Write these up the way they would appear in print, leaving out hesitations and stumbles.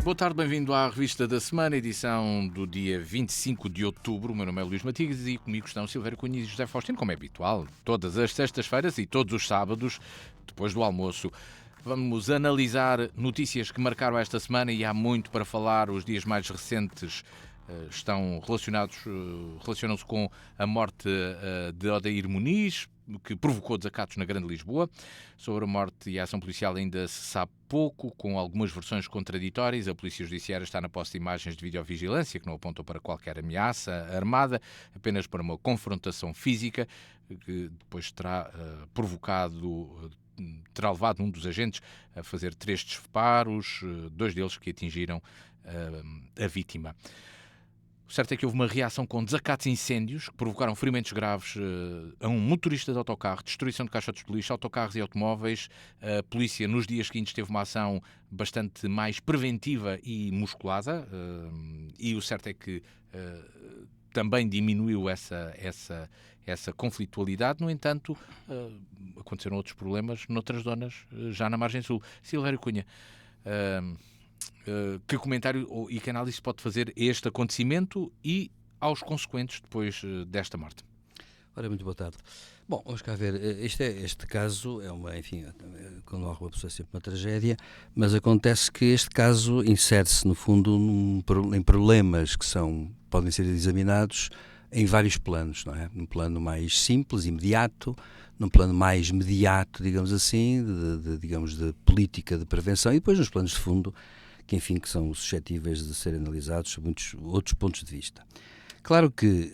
Boa tarde, bem-vindo à Revista da Semana, edição do dia 25 de outubro. O meu nome é Luís Matigas e comigo estão Silvério Cunha e José Faustino, como é habitual, todas as sextas-feiras e todos os sábados, depois do almoço. Vamos analisar notícias que marcaram esta semana e há muito para falar. Os dias mais recentes relacionam-se com a morte de Odair Muniz, que provocou desacatos na Grande Lisboa. Sobre a morte e a ação policial ainda se sabe pouco, com algumas versões contraditórias. A Polícia Judiciária está na posse de imagens de videovigilância que não apontam para qualquer ameaça armada, apenas para uma confrontação física que depois terá levado um dos agentes a fazer 3 disparos, 2 deles que atingiram a vítima. O certo é que houve uma reação com desacatos e incêndios que provocaram ferimentos graves a um motorista de autocarro, destruição de caixotes de lixo, autocarros e automóveis. A polícia, nos dias seguintes, teve uma ação bastante mais preventiva e musculada, e o certo é que também diminuiu essa conflitualidade. No entanto, aconteceram outros problemas noutras zonas, já na margem sul. Silvério Cunha, que comentário e que análise pode fazer a este acontecimento e aos consequentes depois desta morte? Ora, muito boa tarde. Bom, vamos cá ver, este caso é quando morre uma pessoa é sempre uma tragédia, mas acontece que este caso insere-se, no fundo, em problemas que podem ser examinados em vários planos, não é? Num plano mais simples, imediato, num plano mais mediato, digamos assim, de política de prevenção, e depois nos planos de fundo, que são suscetíveis de serem analisados sob muitos outros pontos de vista. Claro que,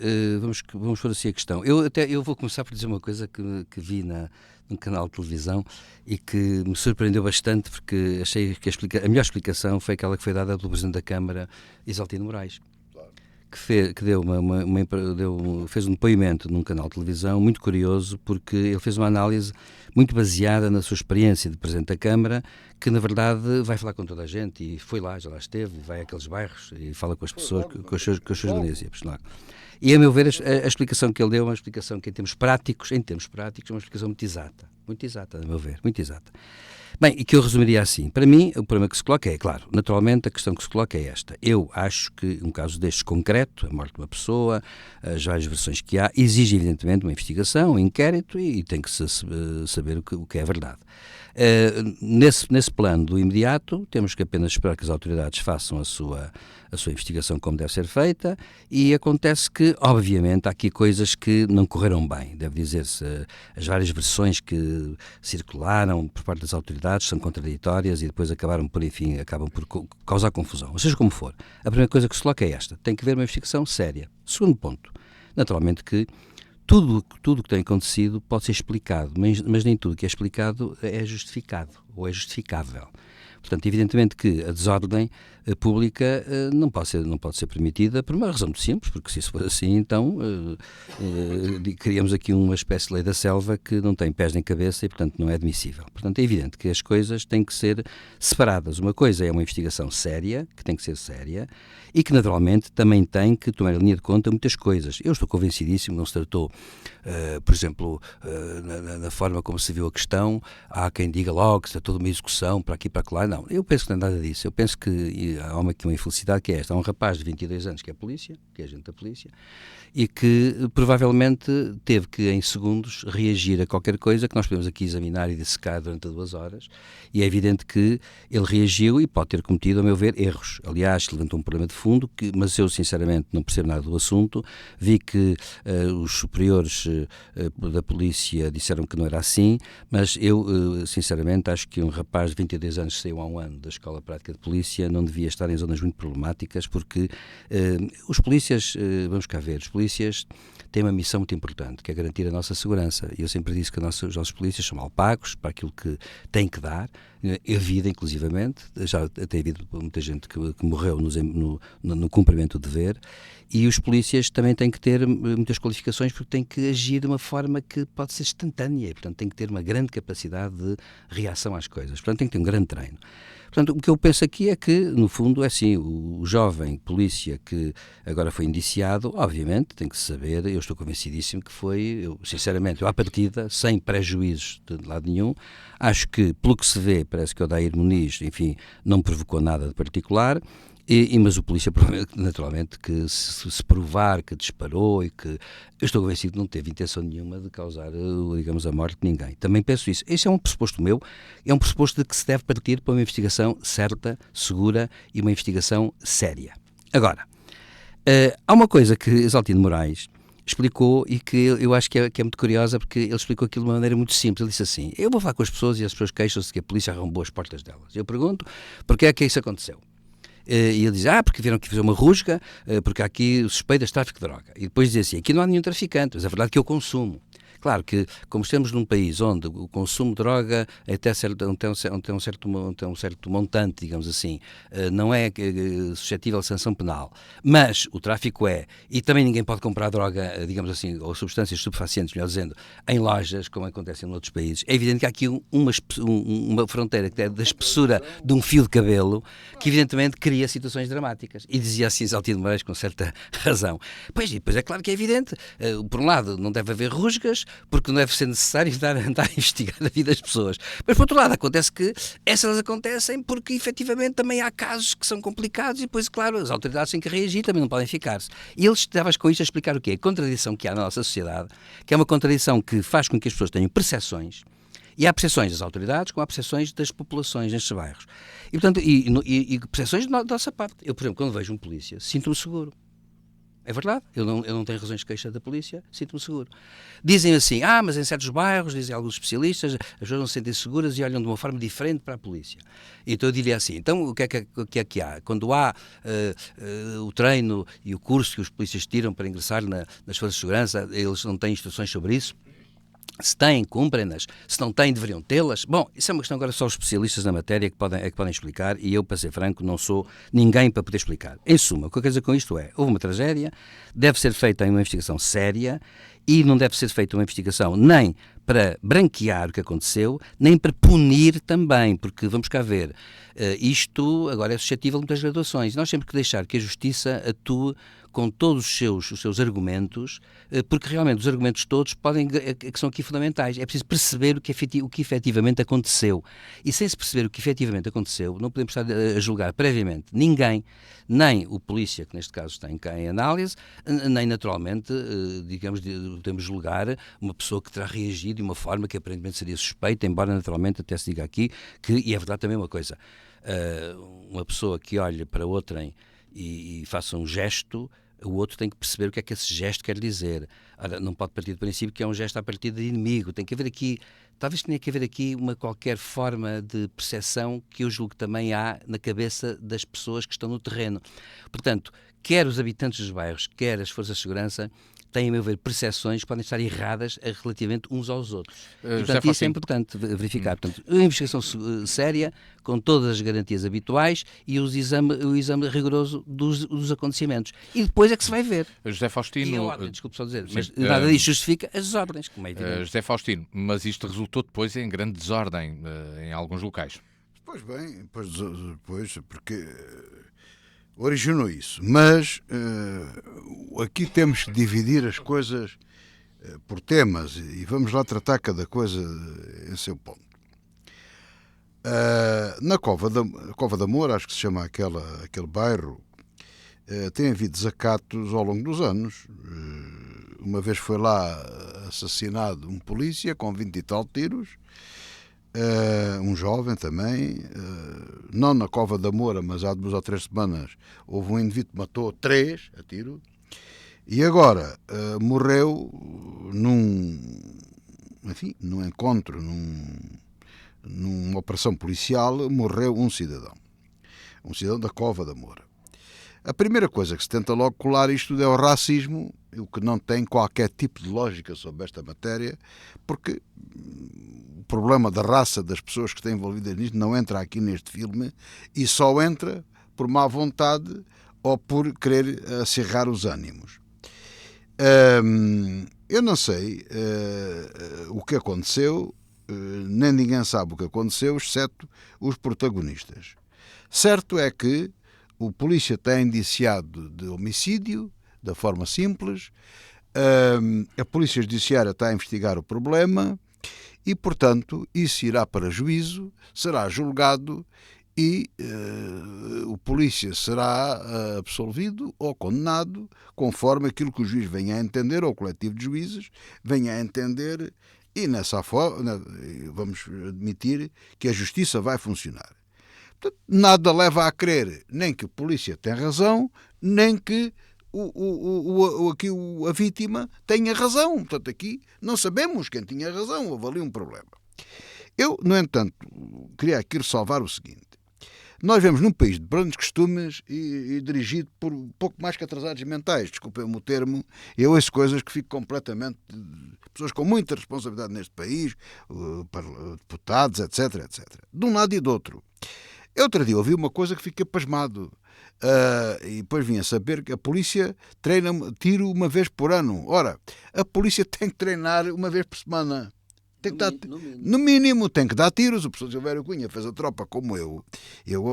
vamos pôr assim a questão, eu vou começar por dizer uma coisa que vi num canal de televisão e que me surpreendeu bastante, porque achei que a melhor explicação foi aquela que foi dada pelo Presidente da Câmara, Isaltino Moraes, que fez um depoimento num canal de televisão muito curioso, porque ele fez uma análise muito baseada na sua experiência de Presidente da Câmara, que na verdade vai falar com toda a gente, e foi lá, já lá esteve, vai àqueles bairros e fala com as pessoas, com os seus municípios. E a meu ver, a explicação que ele deu é uma explicação que em termos práticos, é uma explicação muito exata, a meu ver, muito exata. Bem, e que eu resumiria assim. Para mim, o problema que se coloca é, claro, naturalmente a questão que se coloca é esta. Eu acho que um caso destes concreto, a morte de uma pessoa, as várias versões que há, exige evidentemente uma investigação, um inquérito, e tem que se saber o que é verdade. Nesse plano do imediato, temos que apenas esperar que as autoridades façam a sua investigação como deve ser feita, e acontece que, obviamente, há aqui coisas que não correram bem. Deve dizer-se, as várias versões que circularam por parte das autoridades são contraditórias e depois acabam por causar confusão. Ou seja como for, a primeira coisa que se coloca é esta: tem que haver uma investigação séria. Segundo ponto, naturalmente que tudo o que tem acontecido pode ser explicado, mas nem tudo o que é explicado é justificado ou é justificável. Portanto, evidentemente que a desordem pública não pode ser permitida por uma razão muito simples, porque se isso for assim, então criamos aqui uma espécie de lei da selva que não tem pés nem cabeça e, portanto, não é admissível. Portanto, é evidente que as coisas têm que ser separadas. Uma coisa é uma investigação séria, que tem que ser séria, e que, naturalmente, também tem que tomar em linha de conta muitas coisas. Eu estou convencidíssimo, não se tratou, por exemplo, na forma como se viu a questão, há quem diga logo que se tratou de uma execução para aqui e para lá. Não, eu penso que não é nada disso. Eu penso que há uma infelicidade que é esta. Há um rapaz de 22 anos que é polícia, que é agente da polícia, e que provavelmente teve que, em segundos, reagir a qualquer coisa que nós podemos aqui examinar e dissecar durante 2 horas, e é evidente que ele reagiu e pode ter cometido, a meu ver, erros. Aliás, levantou um problema de fundo, mas eu, sinceramente, não percebo nada do assunto. Vi que os superiores da polícia disseram que não era assim, mas eu, sinceramente, acho que um rapaz de 22 anos que saiu há um ano da Escola Prática de Polícia não devia estar em zonas muito problemáticas, porque os polícias, vamos cá ver, os polícias têm uma missão muito importante, que é garantir a nossa segurança. E eu sempre disse que os nossos polícias são mal pagos para aquilo que têm que dar, a vida, inclusivamente. Já tem havido muita gente que morreu no cumprimento do dever, e os polícias também têm que ter muitas qualificações, porque têm que agir de uma forma que pode ser instantânea, e, portanto, têm que ter uma grande capacidade de reação às coisas. Portanto, têm que ter um grande treino. Portanto, o que eu penso aqui é que, no fundo, é assim, o jovem polícia que agora foi indiciado, obviamente, tem que saber, eu estou convencidíssimo que foi, sinceramente, à partida, sem prejuízos de lado nenhum, acho que, pelo que se vê, parece que o Odair Muniz, enfim, não provocou nada de particular. Mas o polícia, naturalmente, que se provar que disparou e que eu estou convencido que não teve intenção nenhuma de causar, digamos, a morte de ninguém. Também penso isso. Esse é um pressuposto meu, é um pressuposto de que se deve partir para uma investigação certa, segura e uma investigação séria. Agora, há uma coisa que Exaltino Moraes explicou e que eu acho que é muito curiosa, porque ele explicou aquilo de uma maneira muito simples. Ele disse assim: eu vou falar com as pessoas e as pessoas queixam-se que a polícia arrombou as portas delas. Eu pergunto, porquê é que isso aconteceu? E ele diz, porque viram que fizeram uma rusga, porque há aqui suspeitas de tráfico de droga. E depois diz assim, aqui não há nenhum traficante, mas é verdade que eu consumo. Claro que, como estamos num país onde o consumo de droga tem um certo montante, digamos assim, não é suscetível de sanção penal, mas o tráfico é, e também ninguém pode comprar droga, digamos assim, ou substâncias estupefacientes, melhor dizendo, em lojas, como acontece em outros países. É evidente que há aqui uma fronteira que é da espessura de um fio de cabelo, que evidentemente cria situações dramáticas. E dizia assim Exaltino Moraes com certa razão. Pois, e depois é claro que é evidente, por um lado não deve haver rusgas, porque não deve ser necessário andar a investigar a vida das pessoas. Mas, por outro lado, acontece que essas acontecem porque, efetivamente, também há casos que são complicados e, depois, claro, as autoridades têm que reagir, também não podem ficar-se. E ele estava com isto a explicar o quê? A contradição que há na nossa sociedade, que é uma contradição que faz com que as pessoas tenham percepções, e há percepções das autoridades como há percepções das populações nestes bairros. E, portanto, e percepções da nossa parte. Eu, por exemplo, quando vejo um polícia, sinto-me seguro. É verdade, eu não tenho razões de queixa da polícia, sinto-me seguro. Dizem assim, mas em certos bairros, dizem alguns especialistas, as pessoas não se sentem seguras e olham de uma forma diferente para a polícia. Então eu diria assim, então o que é que há? Quando há o treino e o curso que os polícias tiram para ingressar nas forças de segurança, eles não têm instruções sobre isso? Se têm, cumprem-nas. Se não têm, deveriam tê-las. Bom, isso é uma questão agora só os especialistas na matéria que podem explicar, e eu, para ser franco, não sou ninguém para poder explicar. Em suma, o que eu quero dizer com isto é, houve uma tragédia, deve ser feita uma investigação séria, e não deve ser feita uma investigação nem para branquear o que aconteceu, nem para punir também, porque vamos cá ver, isto agora é suscetível de muitas graduações. Nós temos que deixar que a justiça atue com todos os seus argumentos, porque realmente os argumentos todos que são aqui fundamentais. É preciso perceber o que efetivamente aconteceu. E sem se perceber o que efetivamente aconteceu, não podemos estar a julgar previamente ninguém, nem o polícia, que neste caso está em análise, nem naturalmente, digamos, podemos julgar uma pessoa que terá reagido de uma forma que aparentemente seria suspeita, embora naturalmente até se diga aqui que, e é verdade também uma coisa, uma pessoa que olhe para outrem e faça um gesto, o outro tem que perceber o que é que esse gesto quer dizer. Ora, não pode partir do princípio que é um gesto a partir de inimigo. Tem que haver aqui, talvez tenha que haver aqui uma qualquer forma de percepção que eu julgo que também há na cabeça das pessoas que estão no terreno. Portanto, quer os habitantes dos bairros, quer as forças de segurança, têm, a meu ver, percepções que podem estar erradas relativamente uns aos outros. E, portanto, isso é importante verificar. Portanto, uma investigação séria, com todas as garantias habituais e o exame rigoroso dos acontecimentos. E depois é que se vai ver. José Faustino... desculpe só dizer, mas nada disso justifica as desordens, como é evidente. José Faustino, mas isto resultou depois em grande desordem em alguns locais. Pois bem, porque... originou isso, mas aqui temos que dividir as coisas por temas e vamos lá tratar cada coisa em seu ponto. Na Cova da Moura, acho que se chama aquele bairro, tem havido desacatos ao longo dos anos. Uma vez foi lá assassinado um polícia com 20 e tal tiros, um jovem também, não na Cova da Moura, mas há 2 ou 3 semanas houve um indivíduo que matou 3 a tiro, e agora morreu num encontro, numa operação policial, morreu um cidadão da Cova da Moura. A primeira coisa que se tenta logo colar isto é o racismo, o que não tem qualquer tipo de lógica sobre esta matéria, porque o problema da raça das pessoas que estão envolvidas nisto não entra aqui neste filme e só entra por má vontade ou por querer acirrar os ânimos. Eu não sei o que aconteceu, nem ninguém sabe o que aconteceu, exceto os protagonistas. Certo é que o polícia está indiciado de homicídio, da forma simples, a polícia judiciária está a investigar o problema e, portanto, isso irá para juízo, será julgado e o polícia será absolvido ou condenado conforme aquilo que o juiz venha a entender, ou o coletivo de juízes venha a entender, e nessa forma vamos admitir que a justiça vai funcionar. Portanto, nada leva a crer nem que a polícia tem razão, nem que a vítima tenha razão. Portanto, aqui não sabemos quem tinha razão, houve ali um problema. Eu, no entanto, queria aqui ressalvar o seguinte. Nós vivemos num país de grandes costumes e dirigido por pouco mais que atrasados mentais, desculpem-me o termo. Eu ouço coisas que fico completamente... Pessoas com muita responsabilidade neste país, deputados, etc, etc. De um lado e do outro. Outro dia ouvi uma coisa que fiquei pasmado. E depois vim a saber que a polícia treina tiro uma vez por ano. Ora, a polícia tem que treinar uma vez por semana. No mínimo tem que dar tiros. O professor Silvério Cunha fez a tropa como eu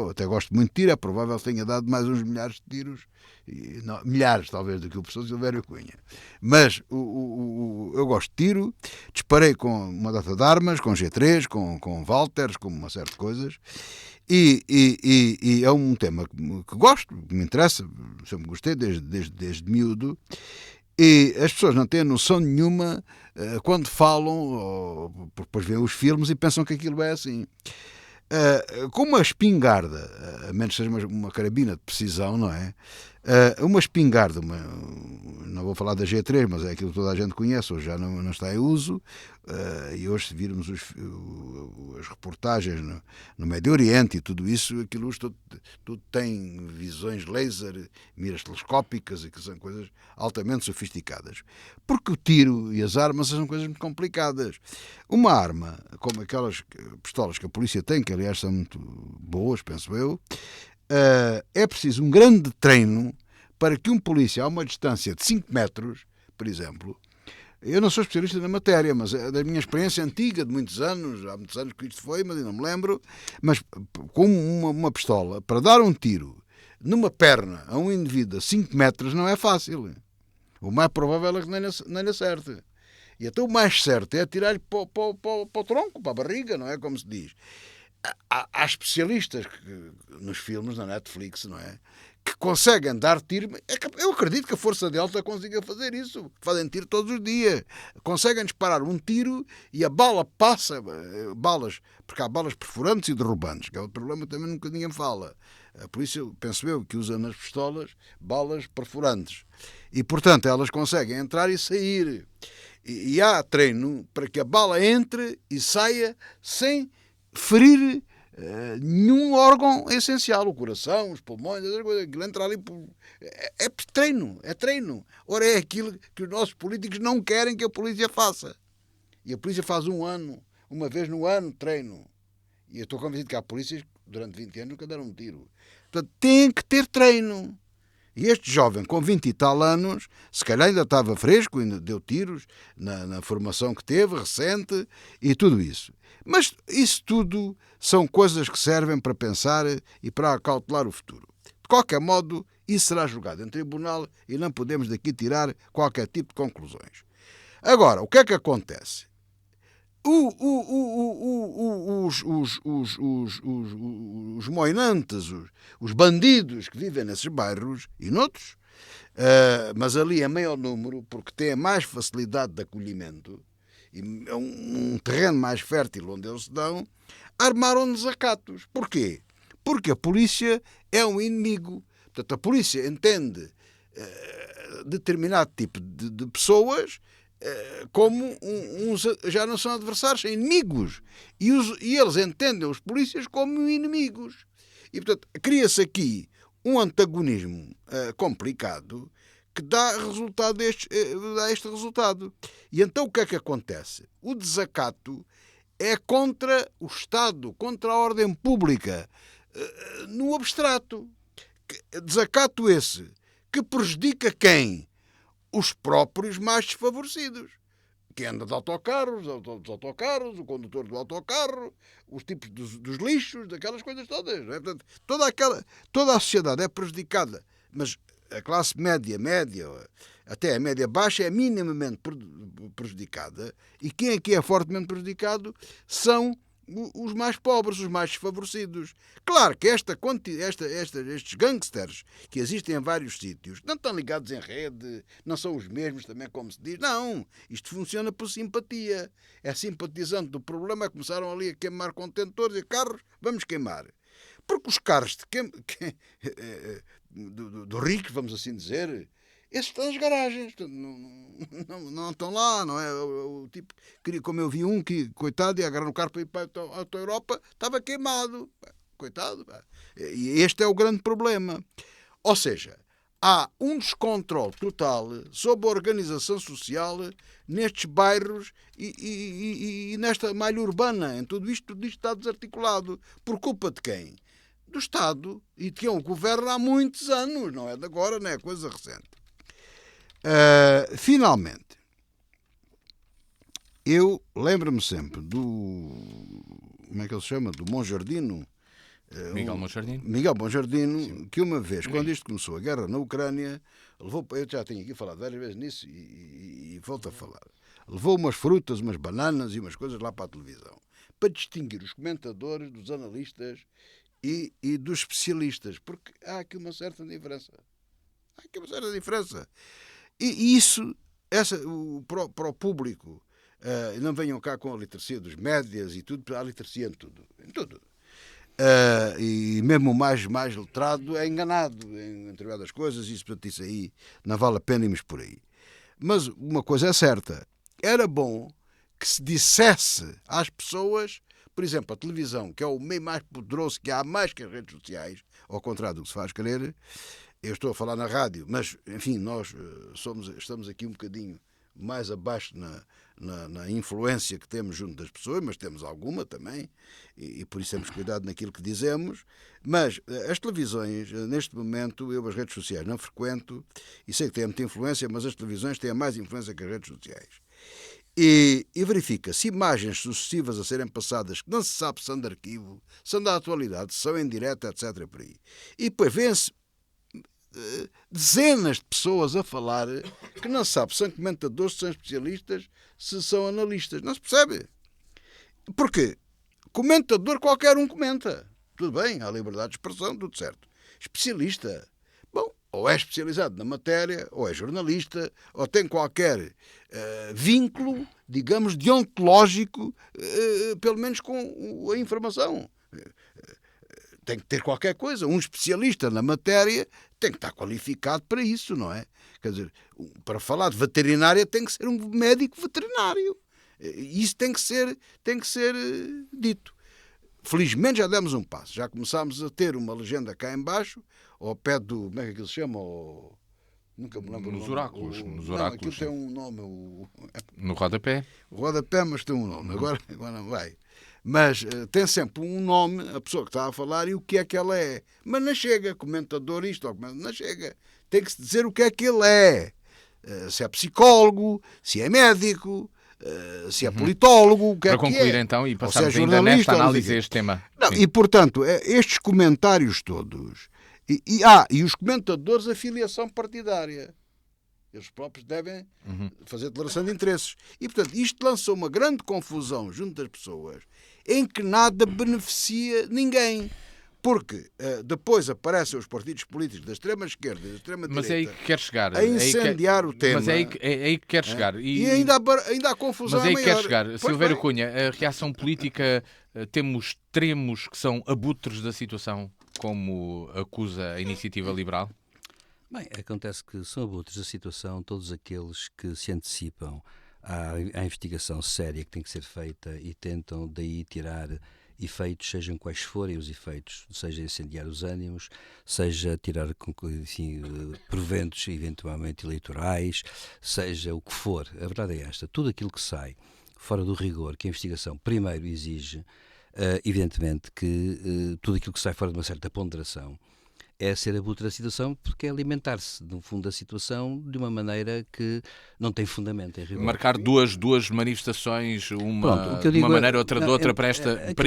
até gosto muito de tiro, é provável que tenha dado mais uns milhares de tiros, não, milhares talvez do que o professor Silvério Cunha, mas eu gosto de tiro, disparei com uma data de armas, com G3, com Walters, com uma série de coisas, e é um tema que gosto, que me interessa, sempre gostei desde miúdo. E as pessoas não têm noção nenhuma quando falam, porque depois veem os filmes e pensam que aquilo é assim. Com uma espingarda, a menos que seja uma carabina de precisão, não é? Uma espingarda, não vou falar da G3, mas é aquilo que toda a gente conhece, hoje já não está em uso, e hoje se virmos as reportagens no Médio Oriente e tudo isso, aquilo tudo tem visões laser, miras telescópicas, e que são coisas altamente sofisticadas. Porque o tiro e as armas são coisas muito complicadas. Uma arma, como aquelas pistolas que a polícia tem, que aliás são muito boas, penso eu, é preciso um grande treino para que um polícia a uma distância de 5 metros, por exemplo, eu não sou especialista na matéria, mas é da minha experiência antiga, de muitos anos, há muitos anos que isto foi, mas eu não me lembro, mas com uma pistola, para dar um tiro numa perna a um indivíduo a 5 metros não é fácil. O mais provável é que nem lhe acerte. E até o mais certo é atirar-lhe para o tronco, para a barriga, não é como se diz. Há especialistas nos filmes, na Netflix, não é? Que conseguem dar tiro. Eu acredito que a Força Delta consiga fazer isso. Fazem tiro todos os dias. Conseguem disparar um tiro e a bala passa. Porque há balas perfurantes e derrubantes, que é outro problema que também nunca ninguém fala. A polícia, penso eu, que usa nas pistolas balas perfurantes. E, portanto, elas conseguem entrar e sair. E há treino para que a bala entre e saia sem ferir nenhum órgão essencial, o coração, os pulmões, aquilo entra ali. É treino. Ora, é aquilo que os nossos políticos não querem que a polícia faça. E a polícia faz uma vez no ano, treino. E eu estou convencido que há polícias que durante 20 anos nunca deram um tiro. Portanto, tem que ter treino. E este jovem, com 20 e tal anos, se calhar ainda estava fresco, ainda deu tiros na formação que teve, recente, e tudo isso. Mas isso tudo são coisas que servem para pensar e para acautelar o futuro. De qualquer modo, isso será julgado em tribunal e não podemos daqui tirar qualquer tipo de conclusões. Agora, o que é que acontece? Os moinantes, os bandidos que vivem nesses bairros e noutros, mas ali em maior número, porque têm mais facilidade de acolhimento, e é um terreno mais fértil onde eles se dão, armaram desacatos. Porquê? Porque a polícia é um inimigo. Portanto, a polícia entende determinado tipo de pessoas como já não são adversários, são inimigos. E eles entendem os polícias como inimigos. E, portanto, cria-se aqui um antagonismo complicado que dá este resultado. E então o que é que acontece? O desacato é contra o Estado, contra a ordem pública, no abstrato. Desacato esse que prejudica quem? Os próprios mais desfavorecidos. quem anda de autocarros, dos autocarros, o condutor do autocarro, os tipos dos lixos, daquelas coisas todas. Não é? Portanto, toda a sociedade é prejudicada, mas a classe média, até a média baixa é minimamente prejudicada, e quem aqui é fortemente prejudicado são os mais pobres, os mais desfavorecidos. Claro que estes gangsters que existem em vários sítios não estão ligados em rede, não são os mesmos também, como se diz. Não, isto funciona por simpatia. É simpatizante do problema, começaram ali a queimar contentores e carros, vamos queimar. Porque os carros do rico, vamos assim dizer, esses estão nas garagens, não estão lá, não é? O tipo, como eu vi um que, coitado, ia agarrar no carro para ir para a Europa, estava queimado. Coitado. E este é o grande problema. Ou seja, há um descontrole total sobre a organização social nestes bairros e nesta malha urbana. Em tudo isto está desarticulado. Por culpa de quem? Do Estado, e de quem o governa há muitos anos, não é de agora, não é coisa recente. Finalmente, eu lembro-me sempre como é que ele se chama? Do Monjardino. Miguel Monjardino, que uma vez, quando isto começou, a guerra na Ucrânia, eu já tenho aqui falado várias vezes nisso e volto a falar, levou umas frutas, umas bananas e umas coisas lá para a televisão, para distinguir os comentadores dos analistas e dos especialistas, porque há aqui uma certa diferença. E isso, para o público, não venham cá com a literacia dos médias e tudo, há literacia em tudo. E mesmo o mais letrado é enganado em determinadas coisas, e portanto isso aí não vale a pena irmos por aí. Mas uma coisa é certa, era bom que se dissesse às pessoas, por exemplo, a televisão, que é o meio mais poderoso que há, mais que as redes sociais, ao contrário do que se faz querer. Eu estou a falar na rádio, mas, enfim, nós estamos aqui um bocadinho mais abaixo na influência que temos junto das pessoas, mas temos alguma também, e por isso temos cuidado naquilo que dizemos. Mas as televisões, neste momento, eu as redes sociais não frequento, e sei que têm muita influência, mas as televisões têm mais influência que as redes sociais. E verifica-se imagens sucessivas a serem passadas que não se sabe se são de arquivo, são da atualidade, são em direto, etc. Por aí. E depois vê-se dezenas de pessoas a falar que não se sabe se são comentadores, se são especialistas, se são analistas. Não se percebe. Porquê? Comentador qualquer um comenta. Tudo bem, há liberdade de expressão, tudo certo. Especialista. Bom, ou é especializado na matéria, ou é jornalista, ou tem qualquer vínculo, digamos, deontológico, pelo menos com a informação. Tem que ter qualquer coisa. Um especialista na matéria tem que estar qualificado para isso, não é? Quer dizer, para falar de veterinária tem que ser um médico veterinário. Isso tem que ser dito. Felizmente já demos um passo. Já começámos a ter uma legenda cá em baixo, ao pé do... Como é que aquilo se chama? Nunca me lembro. Nos oráculos. Não, aquilo tem um nome. No rodapé. O rodapé, mas tem um nome. Agora não vai. Mas tem sempre um nome, a pessoa que está a falar, e o que é que ela é. Mas não chega, comentador isto, ou não chega. Tem que se dizer o que é que ele é. Se é psicólogo, se é médico, se é politólogo, o que é que é. Para concluir então, e passarmos ainda nesta análise a este tema. Não, e portanto, estes comentários todos, e os comentadores a filiação partidária. Eles próprios devem fazer declaração de interesses. E, portanto, isto lançou uma grande confusão junto das pessoas em que nada beneficia ninguém. Porque depois aparecem os partidos políticos da extrema-esquerda e da extrema-direita, mas é aí que quer chegar. A incendiar o tema. Mas é aí que quer chegar. E ainda há confusão maior. Mas é aí que quer chegar. Pois Silvério bem. Cunha, a reação política, temos extremos que são abutres da situação, como acusa a Iniciativa Liberal? Bem, acontece que são abutres da situação todos aqueles que se antecipam à investigação séria que tem que ser feita e tentam daí tirar efeitos, sejam quais forem os efeitos, seja incendiar os ânimos, seja tirar, enfim, proventos eventualmente eleitorais, seja o que for. A verdade é esta, tudo aquilo que sai fora do rigor que a investigação primeiro exige, evidentemente que tudo aquilo que sai fora de uma certa ponderação é ser abutre da situação, porque é alimentar-se, no fundo, da situação de uma maneira que não tem fundamento em rigor. Marcar duas manifestações, uma de uma maneira, outra de outra, para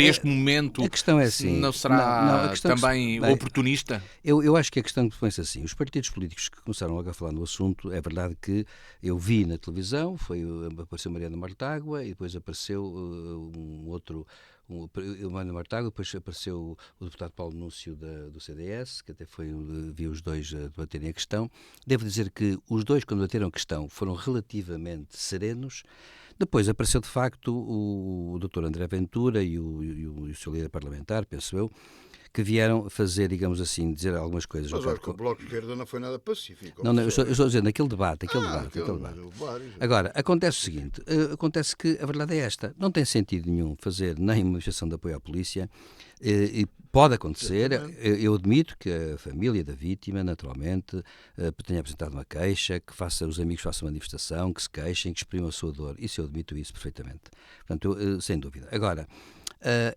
este momento, a questão é assim, não será a questão também oportunista? Eu acho que a questão que põe-se assim, os partidos políticos que começaram logo a falar no assunto, é verdade que eu vi na televisão, apareceu Mariana Mortágua e depois apareceu um outro... o Mário Mortágua, depois apareceu o deputado Paulo Núncio do CDS, que até vi os dois debaterem a questão. Devo dizer que os dois, quando debateram a questão, foram relativamente serenos. Depois apareceu, de facto, o Dr. André Ventura e o seu líder parlamentar, penso eu, que vieram fazer, digamos assim, dizer algumas coisas. Mas olha que o Bloco de Esquerda não foi nada pacífico. Não, eu estou a dizer, naquele debate. Agora, acontece o seguinte, acontece que a verdade é esta, não tem sentido nenhum fazer nem uma manifestação de apoio à polícia, e pode acontecer, eu admito que a família da vítima, naturalmente, tenha apresentado uma queixa, que os amigos façam manifestação, que se queixem, que exprimam a sua dor, isso eu admito isso perfeitamente, portanto, sem dúvida. Agora,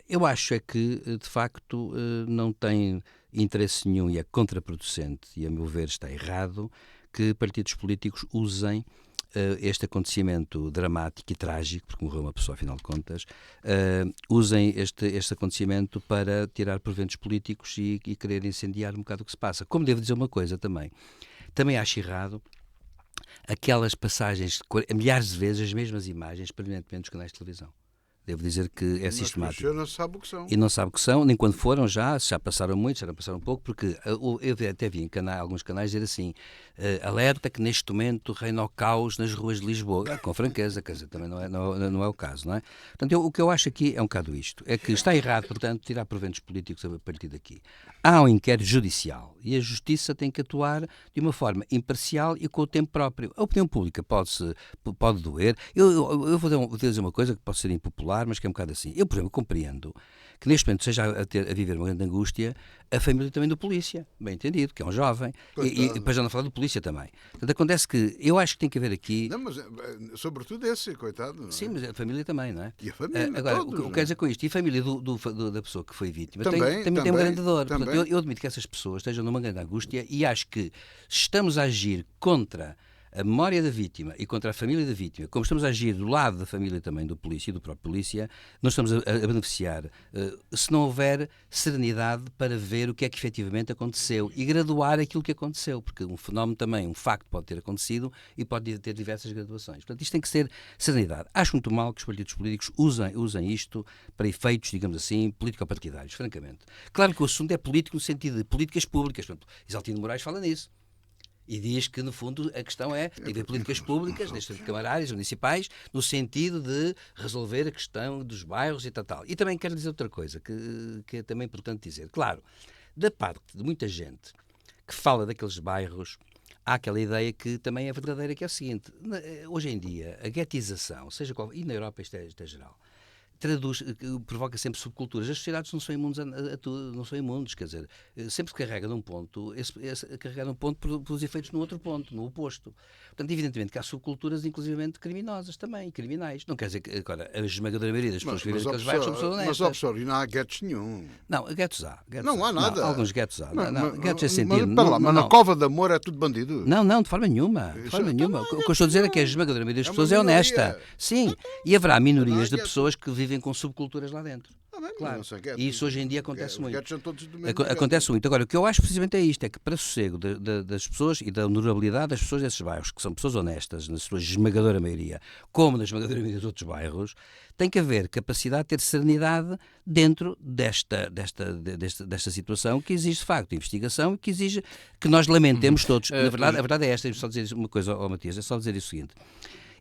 eu acho é que, de facto, não tem interesse nenhum e é contraproducente, e a meu ver está errado, que partidos políticos usem este acontecimento dramático e trágico, porque morreu uma pessoa, afinal de contas, usem este acontecimento para tirar proventos políticos e querer incendiar um bocado o que se passa. Como devo dizer uma coisa também acho errado aquelas passagens, milhares de vezes, as mesmas imagens, permanentemente nos canais de televisão. Devo dizer que é sistemático. Mas não sabe o que são. E não sabe o que são, nem quando foram já passaram muito, já passaram pouco, porque eu até vi em alguns canais dizer assim, alerta que neste momento reina o caos nas ruas de Lisboa. Com franqueza, quer dizer, também não é o caso, não é? Portanto, o que eu acho aqui é um bocado isto, é que está errado, portanto, tirar proventos políticos a partir daqui. Há um inquérito judicial e a justiça tem que atuar de uma forma imparcial e com o tempo próprio. A opinião pública pode doer. Eu vou dizer uma coisa que pode ser impopular, mas que é um bocado assim. Eu, por exemplo, compreendo que neste momento seja a viver uma grande angústia a família também do polícia, bem entendido, que é um jovem, e depois já não falar do polícia também. Portanto, acontece que eu acho que tem que haver aqui... Não, mas sobretudo esse, coitado. Não é? Sim, mas a família também, não é? E a família, agora, todos, o que eu quero dizer com isto, e a família da pessoa que foi vítima também tem uma grande dor. Também. Portanto, eu admito que essas pessoas estejam numa grande angústia e acho que se estamos a agir contra a memória da vítima e contra a família da vítima, como estamos a agir do lado da família também do polícia e do próprio polícia, nós estamos a beneficiar, se não houver serenidade para ver o que é que efetivamente aconteceu e graduar aquilo que aconteceu, porque um fenómeno também, um facto pode ter acontecido e pode ter diversas graduações. Portanto, isto tem que ser serenidade. Acho muito mal que os partidos políticos usem isto para efeitos, digamos assim, político-partidários, francamente. Claro que o assunto é político no sentido de políticas públicas. Portanto, Isaltino Moraes fala nisso. E diz que, no fundo, a questão é haver políticas públicas, nestas camarárias municipais, no sentido de resolver a questão dos bairros e tal. E também quero dizer outra coisa, que é também importante dizer. Claro, da parte de muita gente que fala daqueles bairros, há aquela ideia que também é verdadeira, que é o seguinte, hoje em dia, a guetização, seja qual, e na Europa isto é geral, provoca sempre subculturas. As sociedades não são imunes a tudo, não são imunes, quer dizer, sempre que carrega num ponto, carrega num ponto produz efeitos no outro ponto, no oposto. Portanto, evidentemente que há subculturas, inclusivamente criminosas também, criminais. Não quer dizer que, agora, a esmagadora maioria das pessoas que vivem naqueles bairros são pessoas honestas. Mas, professor, e não há guetos nenhum. Não, guetos há. Não há nada. Alguns guetos há. Guetos é sentido. Mas na Cova de Amor é tudo bandido. Não, de forma nenhuma. De forma nenhuma. O que eu estou a dizer é que a esmagadora maioria das pessoas é honesta. Sim, e haverá minorias de pessoas que vivem com subculturas lá dentro. Claro. E isso hoje em dia acontece muito. Acontece muito. Agora, o que eu acho precisamente é isto, é que para sossego das pessoas e da honorabilidade das pessoas desses bairros, que são pessoas honestas, na sua esmagadora maioria, como na esmagadora maioria dos outros bairros, tem que haver capacidade de ter serenidade dentro desta situação que exige, de facto, investigação e que exige que nós lamentemos todos. Na verdade, a verdade é esta, só dizer uma coisa ao Matias, é só dizer o seguinte.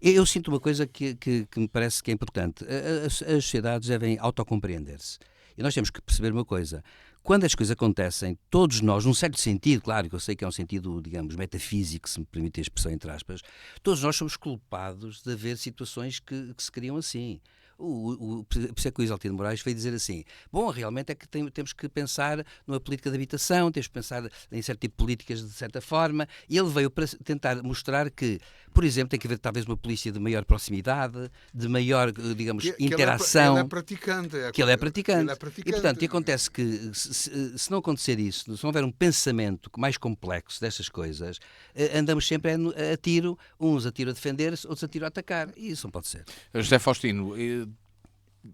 Eu sinto uma coisa que me parece que é importante. As sociedades devem autocompreender-se. E nós temos que perceber uma coisa. Quando as coisas acontecem, todos nós, num certo sentido, claro que eu sei que é um sentido, digamos, metafísico, se me permite a expressão entre aspas, todos nós somos culpados de haver situações que se criam assim. Por isso é que o Isaltino Moraes veio dizer assim, bom, realmente é que temos que pensar numa política de habitação, temos que pensar em certo tipo de políticas de certa forma, e ele veio para tentar mostrar que, Por exemplo, tem que haver talvez uma polícia de maior proximidade, de maior, digamos, que interação. Ele é praticante. Ele é praticante. E, portanto, acontece que, se não acontecer isso, se não houver um pensamento mais complexo destas coisas, andamos sempre a tiro, uns a tiro a defender-se, outros a tiro a atacar. E isso não pode ser. José Faustino,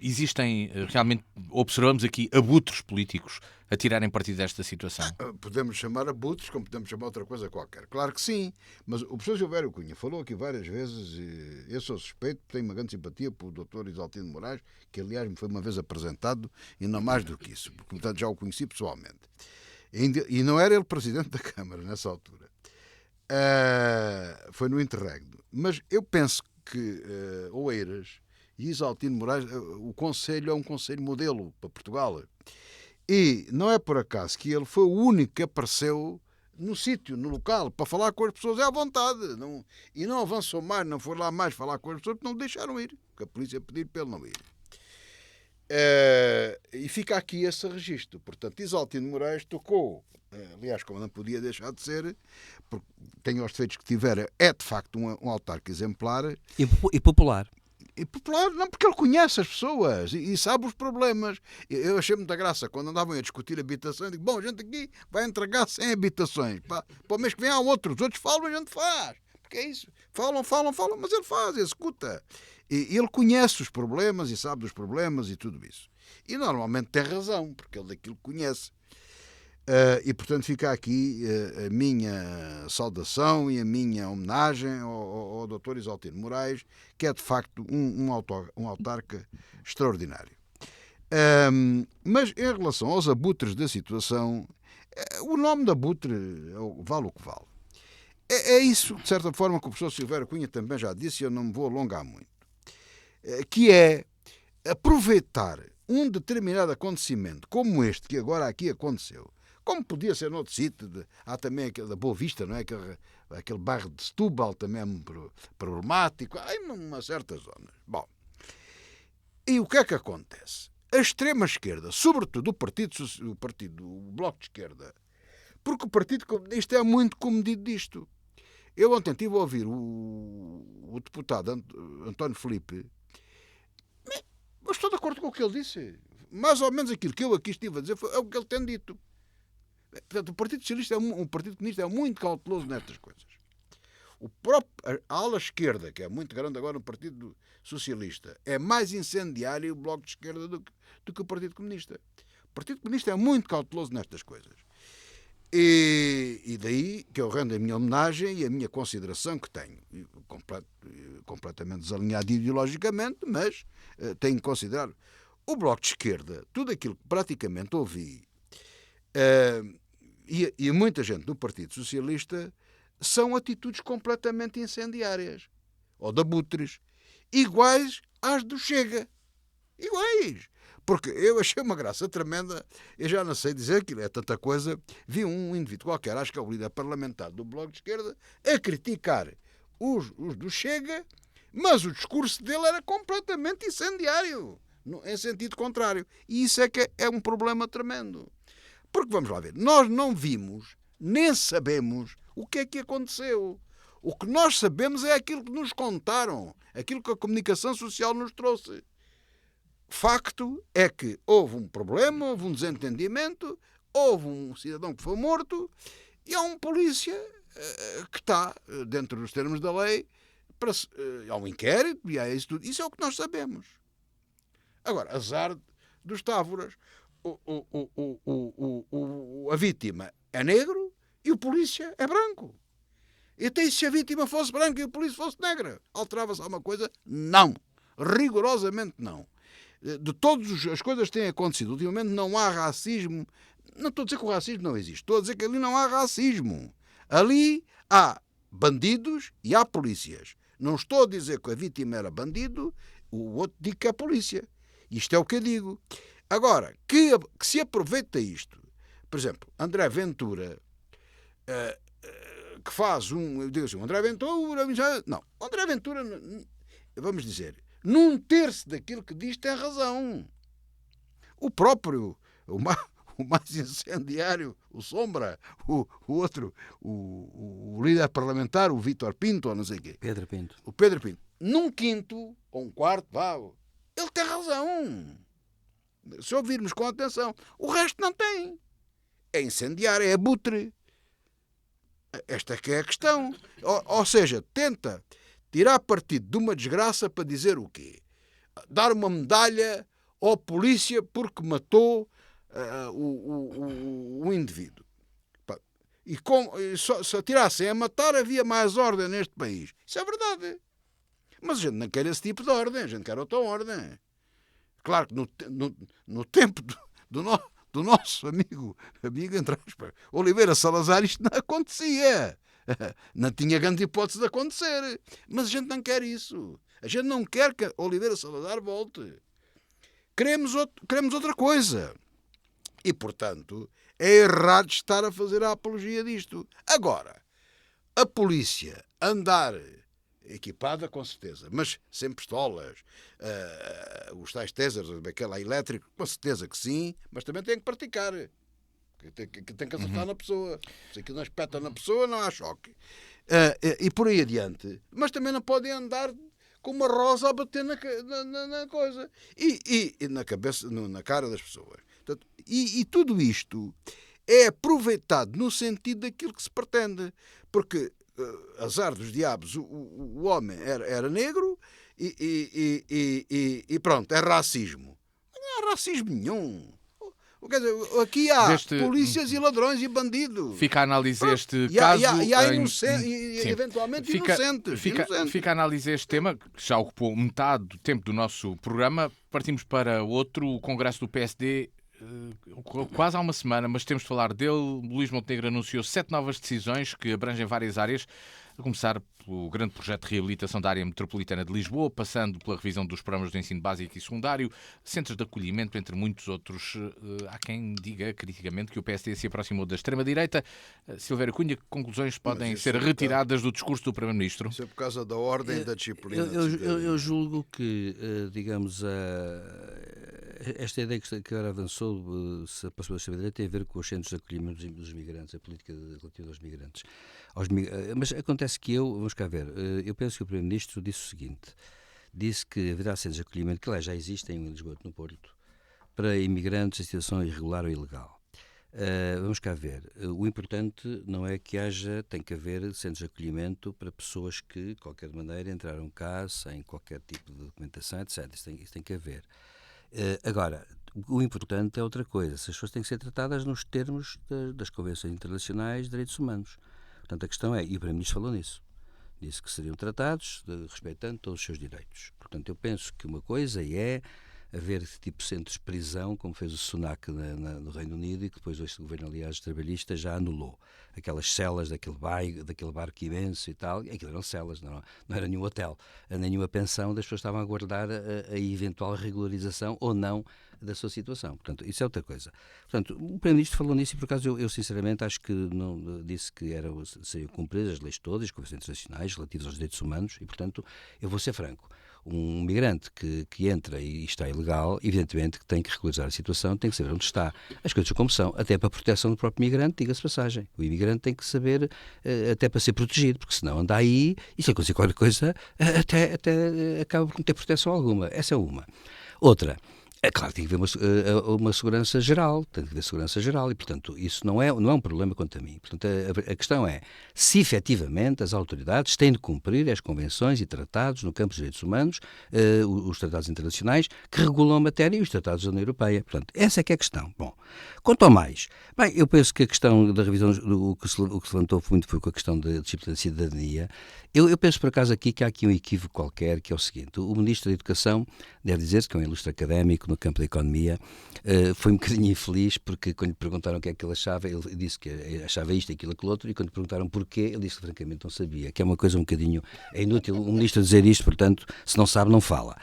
existem, realmente, observamos aqui abutres políticos a tirarem partido desta situação? Podemos chamar abutres, como podemos chamar outra coisa qualquer. Claro que sim, mas o professor Silvério Cunha falou aqui várias vezes, e eu sou suspeito, tenho uma grande simpatia pelo Dr. Isaltino Moraes, que aliás me foi uma vez apresentado, e não mais do que isso, porque portanto já o conheci pessoalmente. E não era ele presidente da Câmara nessa altura. Foi no interregno. Mas eu penso que Oeiras e Isaltino Moraes, o Conselho é um Conselho modelo para Portugal. E não é por acaso que ele foi o único que apareceu no sítio, no local, para falar com as pessoas à vontade. E não avançou mais, não foi lá mais falar com as pessoas, porque não o deixaram ir, porque a polícia pediu para ele não ir. E fica aqui esse registro. Portanto, Isaltino Moraes tocou, aliás, como não podia deixar de ser, porque tem os defeitos que tiver, é de facto um autarca exemplar. E popular. E popular, não, porque ele conhece as pessoas e sabe os problemas. Eu achei muita graça quando andavam a discutir habitações. Digo, bom, a gente aqui vai entregar 100 habitações. Para o mês que vem há outros. Os outros falam, a gente faz. Porque é isso. Falam, mas ele faz, executa. E ele conhece os problemas e sabe dos problemas e tudo isso. E normalmente tem razão, porque ele daquilo conhece. E portanto fica aqui a minha saudação e a minha homenagem ao Dr. Isaltino Moraes, que é de facto um autarca extraordinário. Mas em relação aos abutres da situação, o nome de abutre vale o que vale. É isso, de certa forma, que o professor Silvério Cunha também já disse, e eu não me vou alongar muito, que é aproveitar um determinado acontecimento como este que agora aqui aconteceu, como podia ser noutro sítio. Há também aquele da Boa Vista, não é? Aquele bairro de Setúbal também é problemático. Há uma certa zona. Bom, e o que é que acontece? A extrema-esquerda, sobretudo o Bloco de Esquerda, porque o Partido Comunista é muito comedido disto. Eu ontem estive a ouvir o deputado António Filipe, mas estou de acordo com o que ele disse. Mais ou menos aquilo que eu aqui estive a dizer é o que ele tem dito. Portanto, o Partido Socialista o Partido Comunista é muito cauteloso nestas coisas. A ala esquerda, que é muito grande agora no Partido Socialista, é mais incendiário o Bloco de Esquerda do que o Partido Comunista. O Partido Comunista é muito cauteloso nestas coisas. E daí que eu rendo a minha homenagem e a minha consideração que tenho. Completamente desalinhado ideologicamente, mas tenho que considerar. O Bloco de Esquerda, tudo aquilo que praticamente ouvi, e muita gente do Partido Socialista, são atitudes completamente incendiárias, ou de abutres, iguais às do Chega. Iguais. Porque eu achei uma graça tremenda, eu já não sei dizer aquilo, é tanta coisa. Vi um indivíduo qualquer, acho que é o líder parlamentar do Bloco de Esquerda, a criticar os do Chega, mas o discurso dele era completamente incendiário, em sentido contrário. E isso é que é um problema tremendo. Porque, vamos lá ver, nós não vimos, nem sabemos o que é que aconteceu. O que nós sabemos é aquilo que nos contaram, aquilo que a comunicação social nos trouxe. Facto é que houve um problema, houve um desentendimento, houve um cidadão que foi morto e há um polícia que está dentro dos termos da lei, há um inquérito e há isso tudo. Isso é o que nós sabemos. Agora, azar dos távoras. A vítima é negro e o polícia é branco. Então, se a vítima fosse branca e o polícia fosse negra, alterava-se alguma coisa? Não. Rigorosamente não. De todas as coisas que têm acontecido ultimamente, não há racismo. Não estou a dizer que o racismo não existe. Estou a dizer que ali não há racismo. Ali há bandidos e há polícias. Não estou a dizer que a vítima era bandido, o outro diz que é polícia. Isto é o que eu digo. Agora, que se aproveita isto, por exemplo, André Ventura, que faz eu digo assim, André Ventura, não, André Ventura, vamos dizer, num terço daquilo que diz tem razão. O próprio, o o mais incendiário, o Sombra, o outro, o líder parlamentar, o Vítor Pinto, ou não sei o quê. Pedro Pinto. O Pedro Pinto. Num quinto, ou um quarto, ele tem razão. Se ouvirmos com atenção. O resto não tem. É incendiar, é abutre. Esta é que é a questão. Ou seja, tenta tirar partido de uma desgraça para dizer o quê? Dar uma medalha à polícia porque matou o indivíduo. E se atirassem a matar, havia mais ordem neste país. Isso é verdade. Mas a gente não quer esse tipo de ordem, a gente quer outra ordem. Claro que no tempo do nosso amigo, entre aspas, Oliveira Salazar, isto não acontecia. Não tinha grande hipótese de acontecer. Mas a gente não quer isso. A gente não quer que Oliveira Salazar volte. Queremos outra coisa. E, portanto, é errado estar a fazer a apologia disto. Agora, a polícia andar equipada, com certeza, mas sem pistolas, os tais tasers, aquela elétrica, com certeza que sim, mas também tem que praticar. Tem que acertar na pessoa. Se aquilo não espeta na pessoa, não há choque. E por aí adiante. Mas também não podem andar com uma rosa a bater na coisa. E na cabeça, na cara das pessoas. Portanto, e tudo isto é aproveitado no sentido daquilo que se pretende. Porque, azar dos diabos, o homem era negro e pronto, é racismo. Não há racismo nenhum. Quer dizer, aqui há polícias e ladrões e bandidos. Fica a análise este caso. E há eventualmente inocentes. Fica a análise este tema, que já ocupou metade do tempo do nosso programa. Partimos para outro, o Congresso do PSD, quase há uma semana, mas temos de falar dele. Luís Montenegro anunciou 7 novas decisões que abrangem várias áreas, a começar pelo grande projeto de reabilitação da área metropolitana de Lisboa, passando pela revisão dos programas de ensino básico e secundário, centros de acolhimento, entre muitos outros. Há quem diga criticamente que o PSD se aproximou da extrema-direita. Silvério Cunha, que conclusões podem ser retiradas do discurso do Primeiro-Ministro? Isso é por causa da ordem e da disciplina. Eu julgo que, digamos, esta ideia que agora avançou, se aproximou da extrema-direita, tem a ver com os centros de acolhimento dos migrantes, a política relativa aos migrantes. Mas acontece que vamos cá ver, eu penso que o Primeiro-Ministro disse o seguinte: disse que haverá centros de acolhimento, que lá já existem em Lisboa, no Porto, para imigrantes em situação irregular ou ilegal. Vamos cá ver, o importante não é que tem que haver centros de acolhimento para pessoas que, de qualquer maneira, entraram cá sem qualquer tipo de documentação, etc. Isso tem que haver. Agora, o importante é outra coisa. As pessoas têm que ser tratadas nos termos das convenções internacionais de direitos humanos. Portanto, a questão é, e o Primeiro-Ministro falou nisso, disse que seriam tratados respeitando todos os seus direitos. Portanto, eu penso que uma coisa é haver tipo centros de prisão, como fez o Sunak no Reino Unido, e que depois o governo, aliás, trabalhista já anulou. Aquelas celas daquele barco imenso e tal, aquilo eram celas, não era nenhum hotel, nenhuma pensão, das pessoas estavam a aguardar a eventual regularização ou não da sua situação. Portanto, isso é outra coisa. Portanto, o Primeiro-Ministro falou nisso e, por acaso, eu sinceramente acho que não disse que seriam cumpridas as leis todas, as convenções internacionais relativas aos direitos humanos e, portanto, eu vou ser franco. Um migrante que entra e está ilegal, evidentemente que tem que regularizar a situação, tem que saber onde está. As coisas como são, até para a proteção do próprio migrante, diga-se passagem. O imigrante tem que saber, até para ser protegido, porque senão anda aí e se acontecer qualquer coisa, até acaba por não ter proteção alguma. Essa é uma. Outra. É claro que tem que haver uma segurança geral, tem que haver segurança geral e, portanto, isso não é um problema quanto a mim. Portanto, a questão é se efetivamente as autoridades têm de cumprir as convenções e tratados no campo dos direitos humanos, os tratados internacionais que regulam a matéria e os tratados da União Europeia. Portanto, essa é que é a questão. Bom, quanto ao mais, bem, eu penso que a questão da revisão, o que se levantou muito foi com a questão da disciplina de cidadania. Eu penso, por acaso, aqui que há aqui um equívoco qualquer, que é o seguinte: o Ministro da Educação, deve dizer-se que é um ilustre académico no campo da economia, foi um bocadinho infeliz porque quando lhe perguntaram o que é que ele achava, ele disse que achava isto, aquilo, aquilo outro, e quando lhe perguntaram porquê, ele disse que francamente não sabia, que é uma coisa um bocadinho, é inútil um ministro dizer isto, portanto, se não sabe, não fala.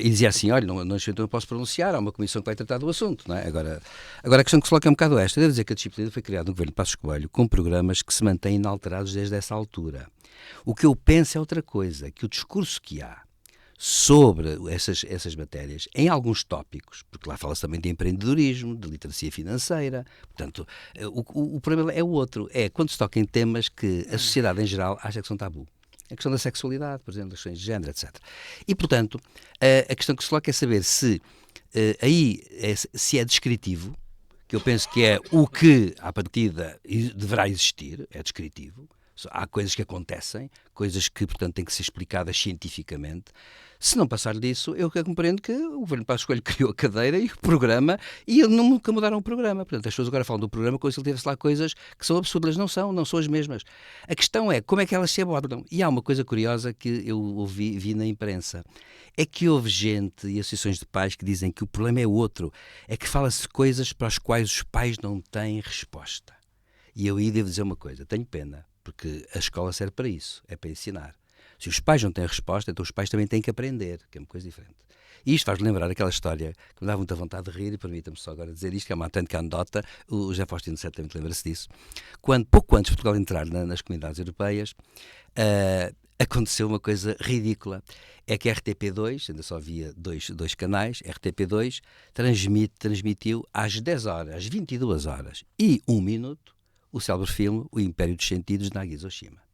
E dizia assim, olha, não posso pronunciar, há uma comissão que vai tratar do assunto, não é? Agora a questão que se coloca é um bocado esta, devo dizer que a disciplina foi criada no governo de Passos Coelho com programas que se mantêm inalterados desde essa altura. O que eu penso é outra coisa, que o discurso que há sobre essas matérias, em alguns tópicos, porque lá fala-se também de empreendedorismo, de literacia financeira, portanto, o problema é o outro, é quando se toca em temas que a sociedade em geral acha que são tabu. A questão da sexualidade, por exemplo, das questões de género, etc. E, portanto, a questão que se coloca é saber se se é descritivo, que eu penso que é o que, à partida, deverá existir, é descritivo. Há coisas que acontecem, coisas que, portanto, têm que ser explicadas cientificamente. Se não passar disso, eu compreendo que o Governo Passos Coelho criou a cadeira e o programa, e nunca mudaram o programa. Portanto, as pessoas agora falam do programa como se ele tivesse lá coisas que são absurdas. Não são as mesmas. A questão é como é que elas se abordam. E há uma coisa curiosa que eu vi na imprensa. É que houve gente e associações de pais que dizem que o problema é outro. É que fala-se de coisas para as quais os pais não têm resposta. E eu aí devo dizer uma coisa, tenho pena, porque a escola serve para isso, é para ensinar. Se os pais não têm resposta, então os pais também têm que aprender, que é uma coisa diferente. E isto faz-me lembrar aquela história que me dá muita vontade de rir, e permita-me só agora dizer isto, que é uma autêntica anedota, o José Faustino certamente lembra-se disso. Pouco antes de Portugal entrar nas comunidades europeias, aconteceu uma coisa ridícula. É que a RTP2, ainda só havia dois canais, RTP2 transmitiu às 10 horas, às 22 horas e 1 minuto, o célebre filme O Império dos Sentidos, de Nagisa Oshima.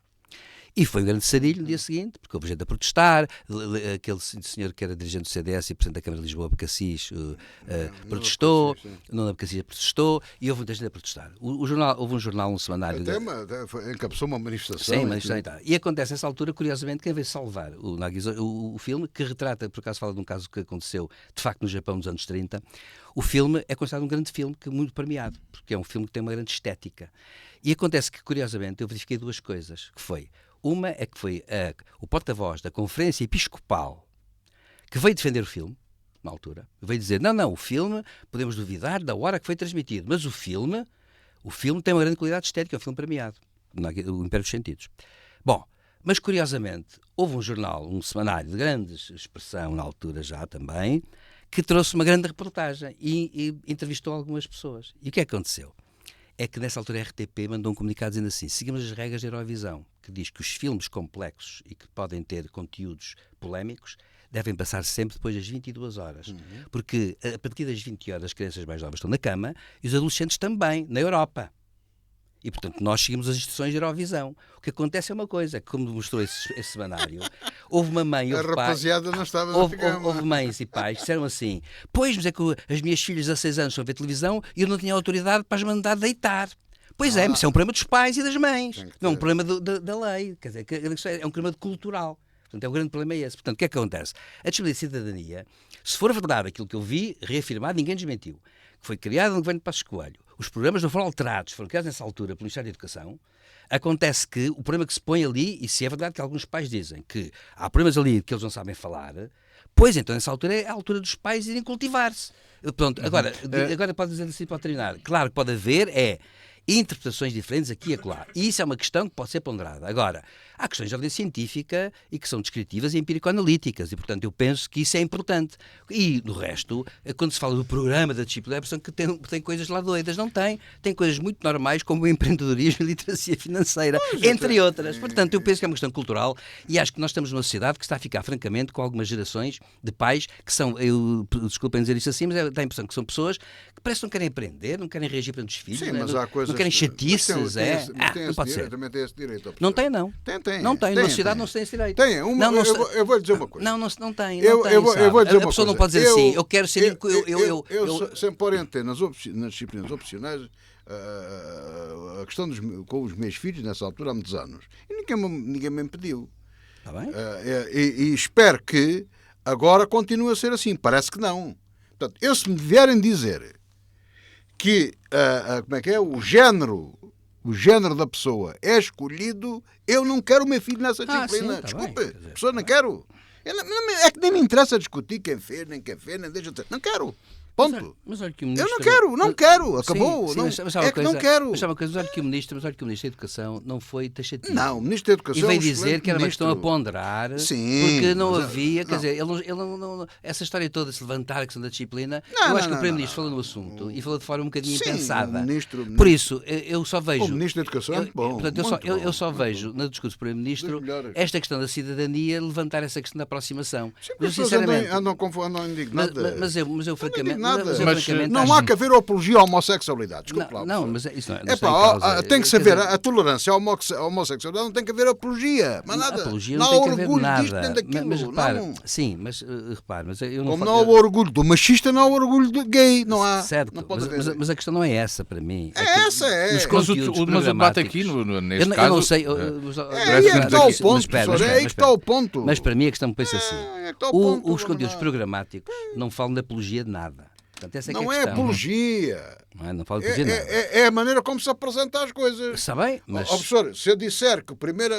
E foi um grande sarilho no dia seguinte, porque houve gente a protestar, aquele senhor que era dirigente do CDS e presidente da Câmara de Lisboa, Abacassis, protestou, Nuno Abacassis protestou, e houve muita gente a protestar. Houve um jornal, um semanário... Até encabeçou uma manifestação. Sim, manifestação e tal. E acontece nessa altura, curiosamente, quem veio salvar o filme, que retrata, por acaso fala de um caso que aconteceu, de facto, no Japão nos anos 30, o filme é considerado um grande filme, muito premiado, porque é um filme que tem uma grande estética. E acontece que, curiosamente, eu verifiquei duas coisas, que foi... Uma é que foi o porta-voz da Conferência Episcopal que veio defender o filme, na altura, veio dizer, não, o filme, podemos duvidar da hora que foi transmitido, mas o filme tem uma grande qualidade estética, é um filme premiado, o Império dos Sentidos. Bom, mas curiosamente, houve um jornal, um semanário de grande expressão, na altura já também, que trouxe uma grande reportagem e entrevistou algumas pessoas. E o que é que aconteceu? É que nessa altura a RTP mandou um comunicado dizendo assim, seguimos as regras da Eurovisão, que diz que os filmes complexos e que podem ter conteúdos polémicos devem passar sempre depois das 22 horas. Porque a partir das 20 horas as crianças mais novas estão na cama e os adolescentes também, na Europa. E, portanto, nós seguimos as instruções da Eurovisão. O que acontece é uma coisa, que como demonstrou esse semanário, houve uma mãe, houve rapaziada não estava houve mães e pais que disseram assim, pois, mas é que as minhas filhas de 6 anos estão a ver televisão e eu não tinha autoridade para as mandar deitar. Pois é, mas isso é um problema dos pais e das mães. Não é um problema da lei. Quer dizer, é um problema cultural. Portanto, é um grande problema esse. Portanto, o que é que acontece? A disponibilidade de cidadania, se for verdade aquilo que eu vi, reafirmado, ninguém desmentiu, que foi criado no governo de Passos Coelho, os programas não foram alterados, foram criados nessa altura pelo Ministério da Educação, acontece que o problema que se põe ali, e se é verdade que alguns pais dizem que há problemas ali que eles não sabem falar, pois então nessa altura é a altura dos pais irem cultivar-se. Pronto, agora pode dizer assim para terminar. Claro que pode haver interpretações diferentes aqui e acolá. E isso é uma questão que pode ser ponderada. Agora, há questões de ordem científica e que são descritivas e empírico-analíticas, e, portanto, eu penso que isso é importante. E, no resto, quando se fala do programa da disciplina, é a impressão que tem coisas lá doidas. Não tem. Tem coisas muito normais, como o empreendedorismo e a literacia financeira, entre outras. Portanto, eu penso que é uma questão cultural e acho que nós estamos numa sociedade que está a ficar, francamente, com algumas gerações de pais que são, desculpem dizer isso assim, mas dá a impressão que são pessoas que parece que não querem aprender, não querem reagir perante os filhos. Sim, mas há coisas... Não querem chatices, não pode ser. Também tem esse direito. Não tem, não. Não tem. Na sociedade não se tem esse direito. Tem. Eu vou lhe dizer uma coisa. Não tem. Eu vou dizer uma coisa. A pessoa não pode dizer assim, eu quero ser... Eu sempre orientei nas disciplinas opcionais a questão com os meus filhos, nessa altura, há muitos anos. E ninguém me impediu. Está bem? E espero que agora continue a ser assim. Parece que não. Portanto, se me vierem dizer que o género da pessoa é escolhido, eu não quero o meu filho nessa disciplina. Sim, desculpe, a pessoa não quero. É que nem me interessa discutir quem fez, nem deixa de ser. Não quero. Ponto. Mas olha que o Eu ministro... não quero, acabou. Sim, Não, mas é que não quero. Mas há uma coisa, mas olha que o ministro da Educação não foi taxativo. Não, o Ministro da Educação E veio é um dizer excelente que era uma questão a ministro. ponderar, Sim, porque não mas, havia, quer não. dizer, ele não, essa história toda de se levantar a questão da disciplina, Não, eu não, acho que o não, Primeiro-Ministro não, falou não. no assunto e falou de forma um bocadinho Sim, impensada. o ministro- Por isso, eu só vejo... O Ministro da Educação é bom. Portanto, eu só vejo, no discurso do Primeiro-Ministro, Dos melhores. esta questão da cidadania levantar essa questão da aproximação. Sim, Mas, as pessoas sinceramente... andam indignadas. Mas eu francamente... Mas Não acho- há que haver apologia à homossexualidade. Desculpe lá. Não, professor. mas isso não É está em pá, causa. tem que Quer saber dizer, a tolerância à homossexualidade, não tem que haver apologia, mas nada. apologia Não não há tem que haver orgulho nada. disto nem daquilo. Mas repare, não. sim, mas repare, mas eu não Como falo- não há o orgulho do machista, não há o orgulho do gay, não há. Certo, Não pode haver. mas a questão não é essa para mim. É que essa, é. nos Mas o conteúdos debate aqui, programáticos- neste eu caso... não sei. É aí é que está o ponto, professor, é aí que está o ponto. Mas para mim a questão pensa assim. É que está o ponto, Os conteúdos não. programáticos não falam de apologia de nada. Portanto, essa é que Não é a é questão. apologia. Não falo de apologia de nada. É a maneira como se apresenta as coisas. Está bem, mas... Ó, professor, se eu disser que o primeiro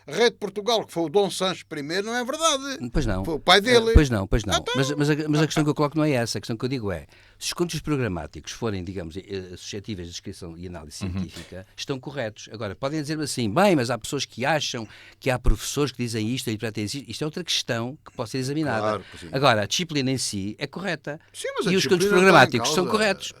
rei de Portugal, que foi o Dom Sancho I, não é verdade. Pois não. Foi o pai dele. Pois não. Então- Mas a questão que eu coloco não é essa. A questão que eu digo é, se os conteúdos programáticos forem, digamos, suscetíveis de descrição e análise científica, estão corretos. Agora, podem dizer-me assim, bem, mas há pessoas que acham que há professores que dizem isto e para isto é outra questão que pode ser examinada. Claro que sim. Agora, a disciplina em si é correta. Sim, mas a E os conteúdos disciplina não está em programáticos são causa. corretos.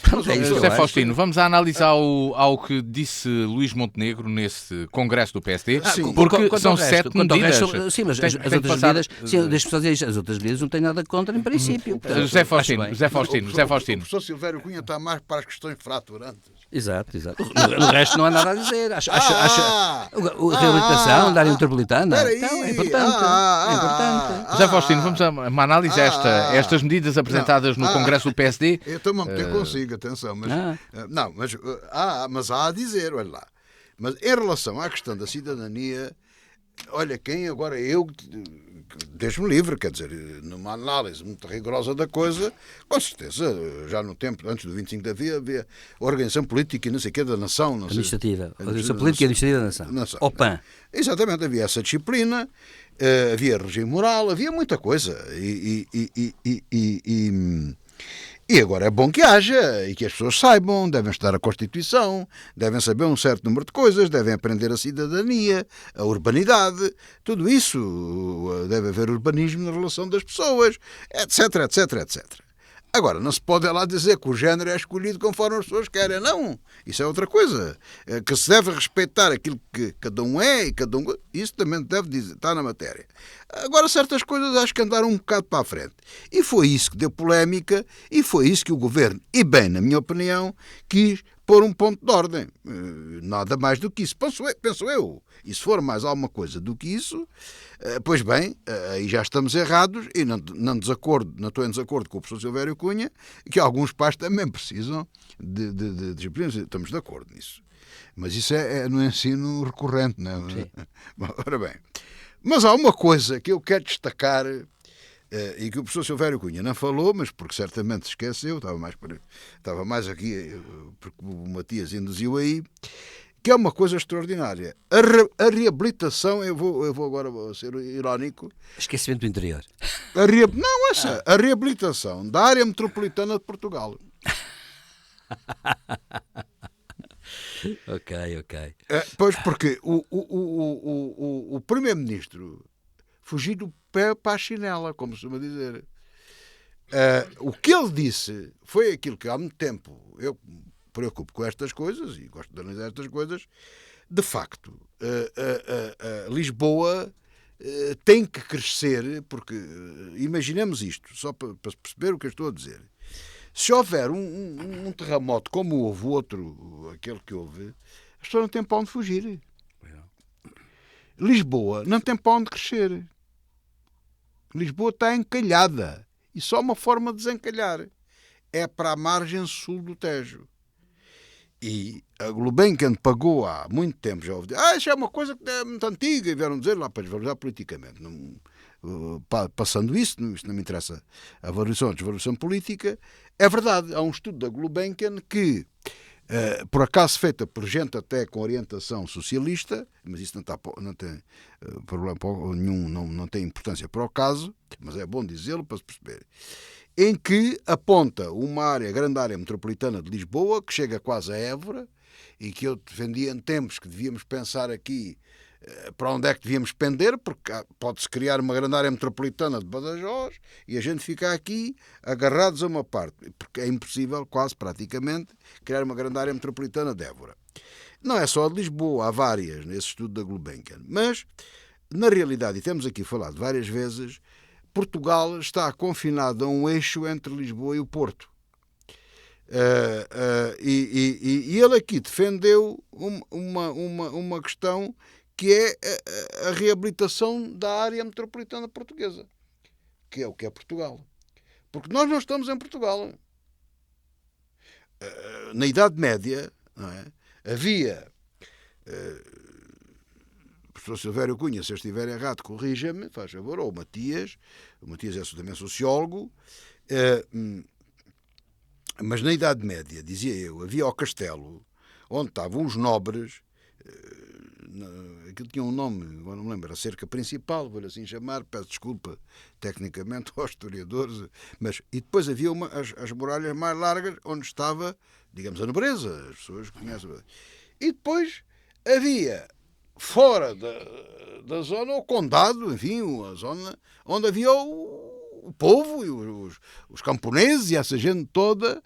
Pronto é isso. José eu acho. Faustino, vamos analisar ao que disse Luís Montenegro nesse congresso do PSD, Sim. porque Quanto são ao resto, 7 quanto ao medidas. resto, sim, mas Tem- as tem que outras passar- medidas, sim, deixa-me só dizer isto, as outras medidas não têm nada contra em princípio. Portanto, José acho Faustino, bem. José Faustino, José O Faustino. professor Silvério Cunha está mais para as questões fraturantes. Exato. No resto não há nada a dizer. A reabilitação da área metropolitana. Espera aí. Então, é importante. É importante. José Faustino, vamos a uma análise a estas medidas apresentadas no congresso do PSD. Eu estou-me a meter consigo, atenção. Mas, não, mas há a dizer, olha lá. Mas em relação à questão da cidadania, olha, quem agora eu, deixo-me livre, quer dizer, numa análise muito rigorosa da coisa, com certeza, já no tempo, antes do 25 de abril, havia a Organização Política e não sei o que da Nação. Não sei, Administrativa. Organização Política e Administrativa da Nação. OPAN. Exatamente, havia essa disciplina, havia regime moral, havia muita coisa. E agora é bom que haja e que as pessoas saibam, devem estudar a Constituição, devem saber um certo número de coisas, devem aprender a cidadania, a urbanidade, tudo isso, deve haver urbanismo na relação das pessoas, etc, etc, etc. Agora, não se pode lá dizer que o género é escolhido conforme as pessoas querem, não. Isso é outra coisa. Que se deve respeitar aquilo que cada um é e cada um... Isso também deve dizer, está na matéria. Agora, certas coisas acho que andaram um bocado para a frente. E foi isso que deu polémica e foi isso que o governo, e bem, na minha opinião, quis pôr um ponto de ordem. Nada mais do que isso. Penso eu. E se for mais alguma coisa do que isso, pois bem, aí já estamos errados e não estou em desacordo com o professor Silvério Cunha, que alguns pais também precisam de disciplina. Estamos de acordo nisso. Mas isso é no ensino recorrente, não é? Sim. Ora bem. Mas há uma coisa que eu quero destacar e que o professor Silvério Cunha não falou, mas porque certamente se esqueceu, estava mais aqui porque o Matias induziu aí, que é uma coisa extraordinária. A reabilitação, eu vou agora ser irónico. Esquecimento do interior. A reabilitação da área metropolitana de Portugal. Ok. Pois porque o primeiro-ministro fugiu do pé para a chinela, como se costuma dizer. O que ele disse foi aquilo que há muito tempo eu me preocupo com estas coisas e gosto de analisar estas coisas. De facto, Lisboa tem que crescer, porque imaginemos isto, só para perceber o que eu estou a dizer. Se houver um terremoto como houve aquele que houve, as pessoas não têm para onde fugir. Lisboa não tem para onde crescer. Lisboa está encalhada. E só uma forma de desencalhar é para a margem sul do Tejo. E a Gulbenkian pagou há muito tempo, já ouvi dizer, isso é uma coisa que é muito antiga, e vieram dizer lá para desvalorizar politicamente. Passando isso não me interessa a desvalorização política. É verdade, há um estudo da Gulbenkian que, por acaso feita por gente até com orientação socialista, mas isso não tem problema nenhum, não tem importância para o caso, mas é bom dizê-lo para se perceber. em que aponta uma área, grande área metropolitana de Lisboa, que chega quase a Évora, e que eu defendia em tempos que devíamos pensar aqui para onde é que devíamos pender, porque pode-se criar uma grande área metropolitana de Badajoz e a gente fica aqui agarrados a uma parte, porque é impossível, quase praticamente, criar uma grande área metropolitana de Évora. Não é só de Lisboa, há várias nesse estudo da Gulbenkian, mas na realidade, e temos aqui falado várias vezes, Portugal está confinado a um eixo entre Lisboa e o Porto. E ele aqui defendeu uma questão que é a reabilitação da área metropolitana portuguesa, que é o que é Portugal. Porque nós não estamos em Portugal. Na Idade Média, não é? Havia... o professor Silvério Cunha, se eu estiver errado, corrija-me, faz favor, ou o Matias é também sociólogo, mas na Idade Média, dizia eu, havia o castelo onde estavam os nobres, aquilo tinha um nome, agora não me lembro, a cerca principal, vou assim chamar, peço desculpa tecnicamente aos historiadores, mas e depois havia as muralhas mais largas onde estava, digamos, a nobreza, as pessoas que conhecem. E depois havia, fora da zona, o condado, enfim, a zona onde havia o povo e os camponeses e essa gente toda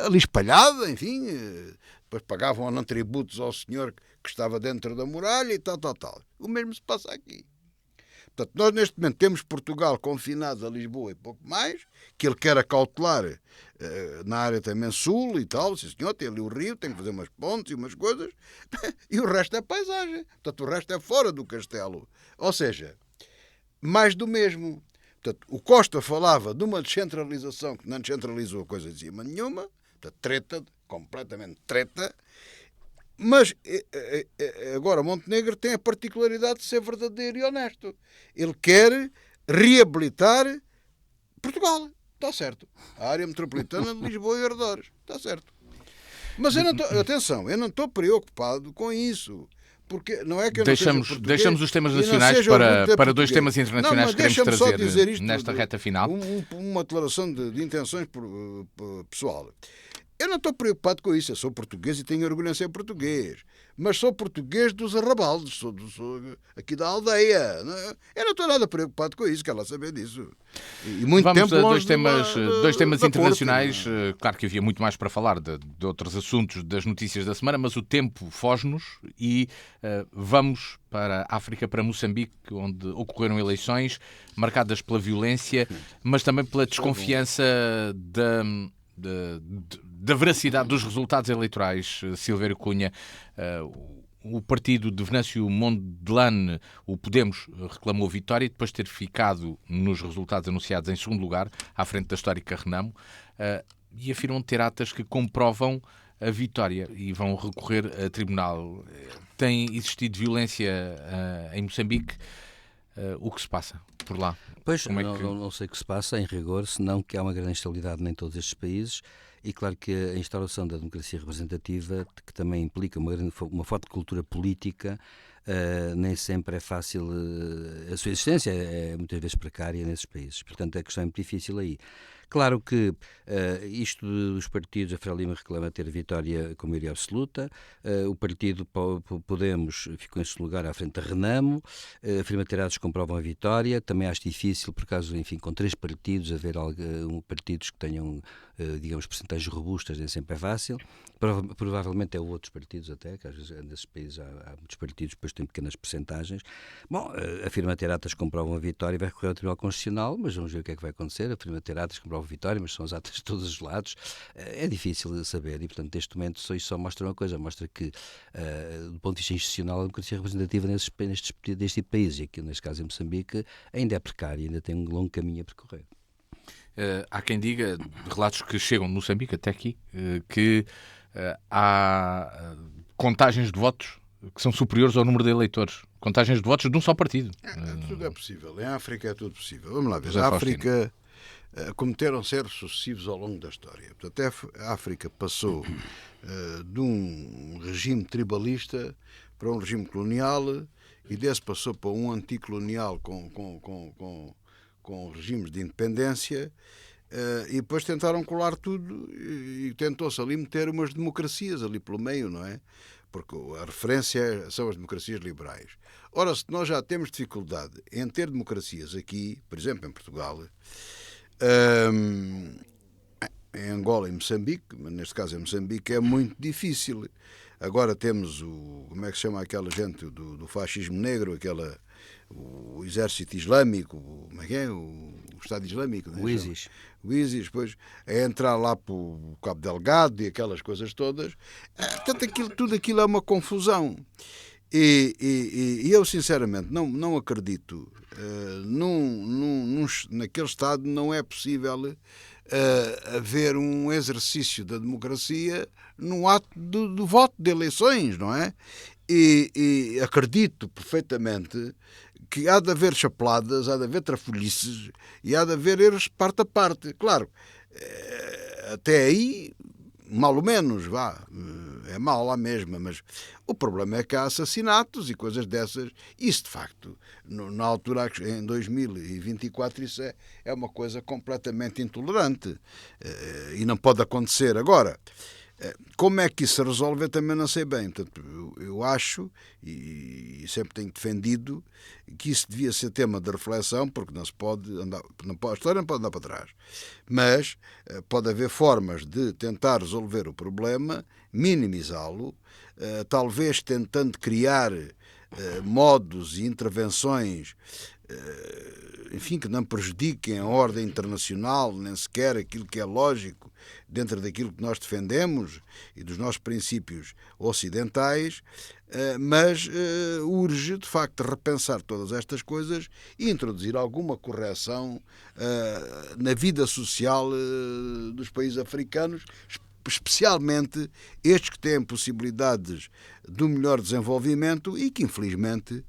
ali espalhada, enfim, depois pagavam ou não tributos ao senhor que estava dentro da muralha e tal. O mesmo se passa aqui. Portanto, nós neste momento temos Portugal confinado a Lisboa e pouco mais, que ele quer acautelar na área também sul e tal, sim senhor, tem ali o rio, tem que fazer umas pontes e umas coisas, e o resto é paisagem. Portanto, o resto é fora do castelo. Ou seja, mais do mesmo. Portanto, o Costa falava de uma descentralização que não descentralizou coisa de cima nenhuma, portanto, treta, completamente treta, mas agora Montenegro tem a particularidade de ser verdadeiro e honesto. Ele quer reabilitar Portugal. Está certo. A área metropolitana de Lisboa e arredores. Está certo. Mas eu não estou, atenção, eu não estou preocupado com isso. Porque não é que eu não seja português, deixamos os temas nacionais para dois temas internacionais que queremos trazer nesta reta final. Uma declaração de intenções pessoal. Eu não estou preocupado com isso. Eu sou português e tenho orgulho em ser português. Mas sou português dos arrabaldes. Sou aqui da aldeia. Eu não estou nada preocupado com isso. Quero lá saber disso. E muito Vamos tempo a longe dois temas internacionais. Corte. Claro que havia muito mais para falar de outros assuntos das notícias da semana, mas o tempo foge-nos e vamos para a África, para Moçambique, onde ocorreram eleições marcadas pela violência, mas também pela desconfiança da veracidade dos resultados eleitorais. Silvério Cunha, o partido de Venâncio Mondlane, o Podemos, reclamou vitória depois de ter ficado nos resultados anunciados em segundo lugar, à frente da histórica Renamo, e afirmam ter atas que comprovam a vitória e vão recorrer a tribunal. Tem existido violência em Moçambique. O que se passa por lá? Pois, não sei o que se passa, em rigor, senão que há uma grande instabilidade em todos estes países e claro que a instauração da democracia representativa, que também implica uma forte cultura política, nem sempre é fácil, a sua existência é muitas vezes precária nesses países, portanto a questão é muito difícil aí. Claro que isto dos partidos, a Frelimo reclama ter vitória com maioria absoluta, o partido Podemos ficou em segundo lugar à frente da Renamo, afirmaterados comprovam a vitória, também acho difícil, por causa, enfim, com 3 partidos, haver partidos que tenham, digamos, percentagens robustas, nem sempre é fácil, provavelmente é outros partidos até, que às vezes nesses países há muitos partidos, depois têm pequenas percentagens. Bom, a firma ter atas comprovam a vitória e vai recorrer ao Tribunal Constitucional, mas vamos ver o que é que vai acontecer. A firma ter atas comprova a vitória, mas são as atas de todos os lados. É difícil saber e, portanto, neste momento isso só mostra uma coisa, mostra que, do ponto de vista institucional, a democracia representativa deste tipo de países, e aqui neste caso em Moçambique, ainda é precária, ainda tem um longo caminho a percorrer. Há quem diga, relatos que chegam de Moçambique até aqui, que há contagens de votos que são superiores ao número de eleitores. Contagens de votos de um só partido. Tudo é possível. Em África é tudo possível. Vamos lá ver. A África cometeram-se erros sucessivos ao longo da história. Portanto, a África passou de um regime tribalista para um regime colonial e desse passou para um anticolonial com regimes de independência. E depois tentaram colar tudo e tentou-se ali meter umas democracias ali pelo meio, não é? Porque a referência são as democracias liberais. Ora, se nós já temos dificuldade em ter democracias aqui, por exemplo, em Portugal, em Angola e Moçambique, mas neste caso em Moçambique é muito difícil. Agora temos como é que se chama aquela gente do fascismo negro, o exército islâmico, como é que é? O Estado Islâmico, não é? O ISIS. O ISIS, depois é entrar lá para o Cabo Delgado e aquelas coisas todas. Portanto, tudo aquilo é uma confusão. E eu, sinceramente, não acredito. Naquele Estado não é possível haver um exercício da democracia no ato do voto de eleições, não é? E acredito perfeitamente que há de haver chapeladas, há de haver trafolhices e há de haver erros parte a parte. Claro, até aí, mal ou menos, é mal lá mesmo, mas o problema é que há assassinatos e coisas dessas. Isso, de facto, na altura, em 2024, isso é uma coisa completamente intolerante e não pode acontecer. Agora, como é que isso se resolve, eu também não sei bem. Portanto, eu acho, e sempre tenho defendido, que isso devia ser tema de reflexão, porque não se pode andar, a história não pode andar para trás. Mas pode haver formas de tentar resolver o problema, minimizá-lo, talvez tentando criar modos e intervenções, enfim, que não prejudiquem a ordem internacional, nem sequer aquilo que é lógico dentro daquilo que nós defendemos e dos nossos princípios ocidentais, mas urge, de facto, repensar todas estas coisas e introduzir alguma correção na vida social dos países africanos, especialmente estes que têm possibilidades de um melhor desenvolvimento e que, infelizmente,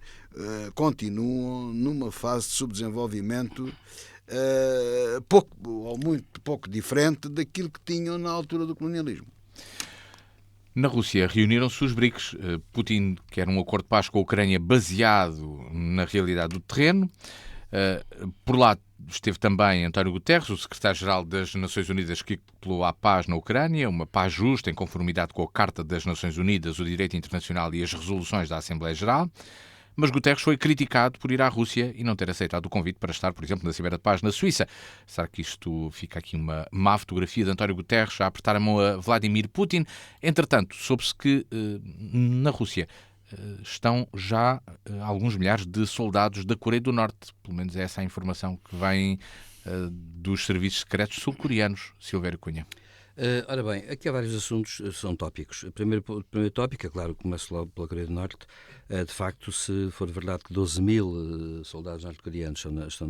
continuam numa fase de subdesenvolvimento pouco ou muito pouco diferente daquilo que tinham na altura do colonialismo. Na Rússia reuniram-se os BRICS. Putin quer um acordo de paz com a Ucrânia baseado na realidade do terreno. Por lá esteve também António Guterres, o secretário-geral das Nações Unidas, que apelou à paz na Ucrânia, uma paz justa em conformidade com a Carta das Nações Unidas, o direito internacional e as resoluções da Assembleia Geral. Mas Guterres foi criticado por ir à Rússia e não ter aceitado o convite para estar, por exemplo, na Cimeira de Paz na Suíça. Será que isto fica aqui uma má fotografia de António Guterres a apertar a mão a Vladimir Putin? Entretanto, soube-se que na Rússia estão já alguns milhares de soldados da Coreia do Norte. Pelo menos é essa a informação que vem dos serviços secretos sul-coreanos, Silvério Cunha. Ora bem, aqui há vários assuntos, são tópicos. O primeiro tópico, é claro, começo logo pela Coreia do Norte. De facto, se for verdade que 12 mil soldados norte-coreanos estão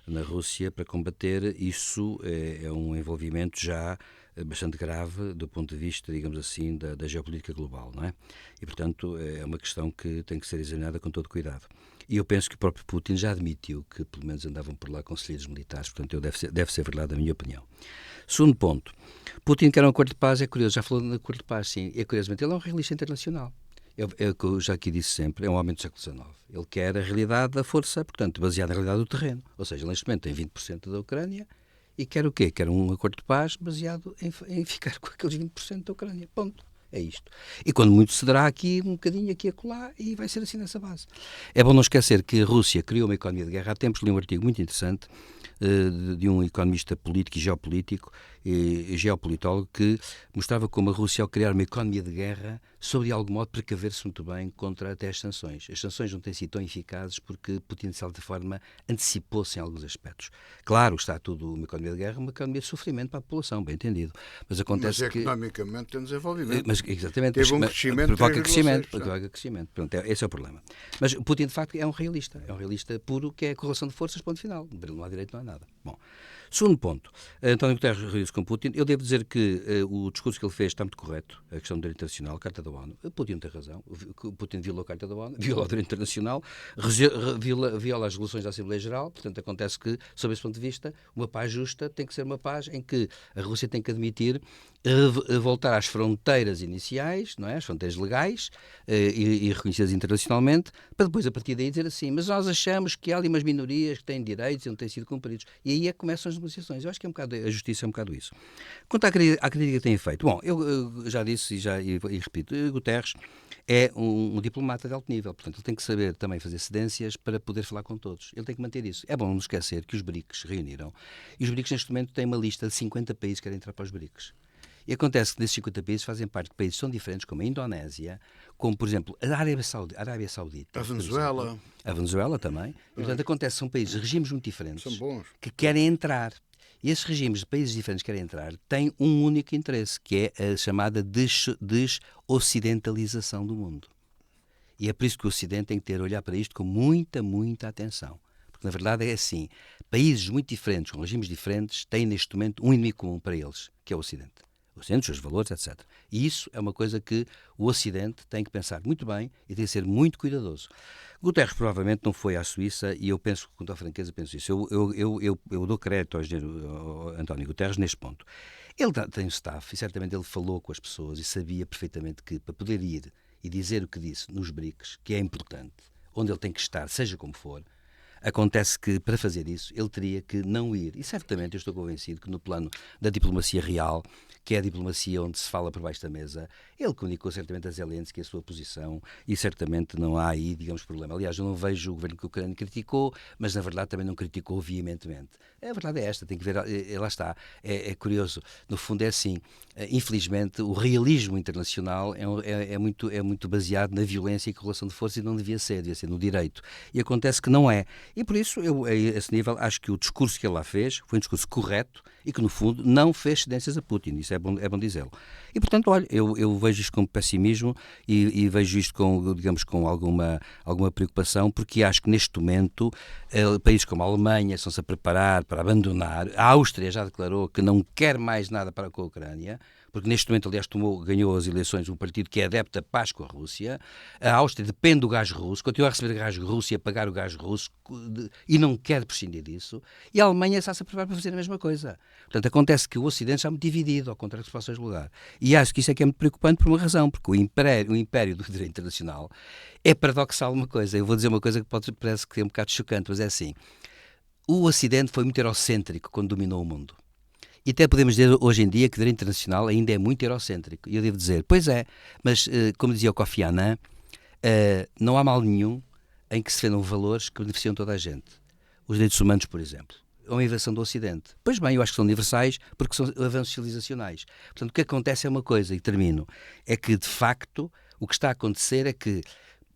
na Rússia para combater, isso é um envolvimento já bastante grave do ponto de vista, digamos assim, da geopolítica global, não é? E, portanto, é uma questão que tem que ser examinada com todo cuidado. E eu penso que o próprio Putin já admitiu que pelo menos andavam por lá conselheiros militares, portanto deve ser verdade a minha opinião. Segundo ponto, Putin quer um acordo de paz, é curioso, já falou de acordo de paz, sim, e curiosamente ele é um realista internacional. É o que eu já aqui disse sempre, é um homem do século XIX. Ele quer a realidade da força, portanto, baseada na realidade do terreno. Ou seja, ele neste momento tem 20% da Ucrânia e quer o quê? Quer um acordo de paz baseado em ficar com aqueles 20% da Ucrânia. Ponto. É isto. E quando muito cederá aqui, um bocadinho aqui e acolá, e vai ser assim nessa base. É bom não esquecer que a Rússia criou uma economia de guerra. Há tempos li um artigo muito interessante de um economista político e geopolítico e geopolitólogo que mostrava como a Rússia, ao criar uma economia de guerra, soube de algum modo precaver-se muito bem contra até as sanções. As sanções não têm sido tão eficazes porque Putin, de certa forma, antecipou-se em alguns aspectos. Claro, está tudo uma economia de guerra, uma economia de sofrimento para a população, bem entendido. Mas acontece que economicamente tem desenvolvimento. Mas, exatamente, teve um crescimento, provoca crescimento. Pronto, esse é o problema. Mas Putin, de facto, é um realista puro, que é a correlação de forças, ponto final. Não há direito, não há nada. Bom, segundo ponto, António Guterres reuniu-se com Putin. Eu devo dizer que o discurso que ele fez está muito correto, a questão do direito internacional, a Carta da ONU. Putin tem razão. Putin violou a Carta da ONU, violou o direito internacional, viola as resoluções da Assembleia Geral. Portanto, acontece que, sob esse ponto de vista, uma paz justa tem que ser uma paz em que a Rússia tem que admitir voltar às fronteiras iniciais, não é? Às fronteiras legais e reconhecidas internacionalmente, para depois a partir daí dizer assim, mas nós achamos que há ali umas minorias que têm direitos e não têm sido cumpridos. E aí é que começam as negociações. Eu acho que a justiça é um bocado isso. Quanto à crítica que têm feito, bom, eu já disse e repito, Guterres é um diplomata de alto nível, portanto ele tem que saber também fazer cedências para poder falar com todos. Ele tem que manter isso. É bom não esquecer que os BRICS reuniram e os BRICS neste momento têm uma lista de 50 países que querem entrar para os BRICS. E acontece que desses 50 países fazem parte de países que são diferentes, como a Indonésia, como, por exemplo, a Arábia Saudita. A Venezuela. Exemplo, a Venezuela também. E, portanto, acontece que são países, regimes muito diferentes, São bons. que querem entrar. E esses regimes de países diferentes que querem entrar têm um único interesse, que é a chamada desocidentalização do mundo. E é por isso que o Ocidente tem que ter olhar para isto com muita, muita atenção. Porque, na verdade, é assim. Países muito diferentes, com regimes diferentes, têm neste momento um inimigo comum para eles, que é o Ocidente. O Ocidente, os seus valores, etc. E isso é uma coisa que o Ocidente tem que pensar muito bem e tem que ser muito cuidadoso. Guterres provavelmente não foi à Suíça e eu penso, com toda a franqueza, penso isso. Eu dou crédito ao engenheiro António Guterres neste ponto. Ele tem um staff e certamente ele falou com as pessoas e sabia perfeitamente que para poder ir e dizer o que disse nos BRICS, que é importante, onde ele tem que estar, seja como for, acontece que, para fazer isso, ele teria que não ir. E certamente eu estou convencido que no plano da diplomacia real, que é a diplomacia onde se fala por baixo da mesa, ele comunicou certamente a Zelensky a sua posição e certamente não há aí, digamos, problema. Aliás, eu não vejo o governo que o Ucrânia criticou, mas na verdade também não criticou veementemente. A verdade é esta, tem que ver, lá está, é curioso. No fundo é assim, infelizmente o realismo internacional é muito baseado na violência e correlação de força e não devia ser no direito. E acontece que não é. E por isso, eu, a esse nível, acho que o discurso que ele lá fez foi um discurso correto e que, no fundo, não fez cedências a Putin. Isso é bom dizê-lo. E, portanto, olha, eu vejo isto com pessimismo e vejo isto com, digamos, com alguma preocupação, porque acho que, neste momento, países como a Alemanha estão-se a preparar para abandonar. A Áustria já declarou que não quer mais nada para com a Ucrânia, porque neste momento, aliás, ganhou as eleições um partido que é adepto da paz com a Rússia. A Áustria depende do gás russo, continua a receber gás russo e a pagar o gás russo e não quer prescindir disso. E a Alemanha está-se a preparar para fazer a mesma coisa. Portanto, acontece que o Ocidente está muito dividido, ao contrário do que se possa julgar. E acho que isso é que é muito preocupante por uma razão, porque o império do direito internacional é paradoxal uma coisa. Eu vou dizer uma coisa que parece que é um bocado chocante, mas é assim. O Ocidente foi muito eurocêntrico quando dominou o mundo. E até podemos dizer hoje em dia que o direito internacional ainda é muito eurocêntrico. E eu devo dizer, pois é, mas como dizia o Kofi Annan, não há mal nenhum em que se defendam valores que beneficiam toda a gente. Os direitos humanos, por exemplo. É uma invenção do Ocidente. Pois bem, eu acho que são universais porque são avanços civilizacionais. Portanto, o que acontece é uma coisa, e termino, é que, de facto, o que está a acontecer é que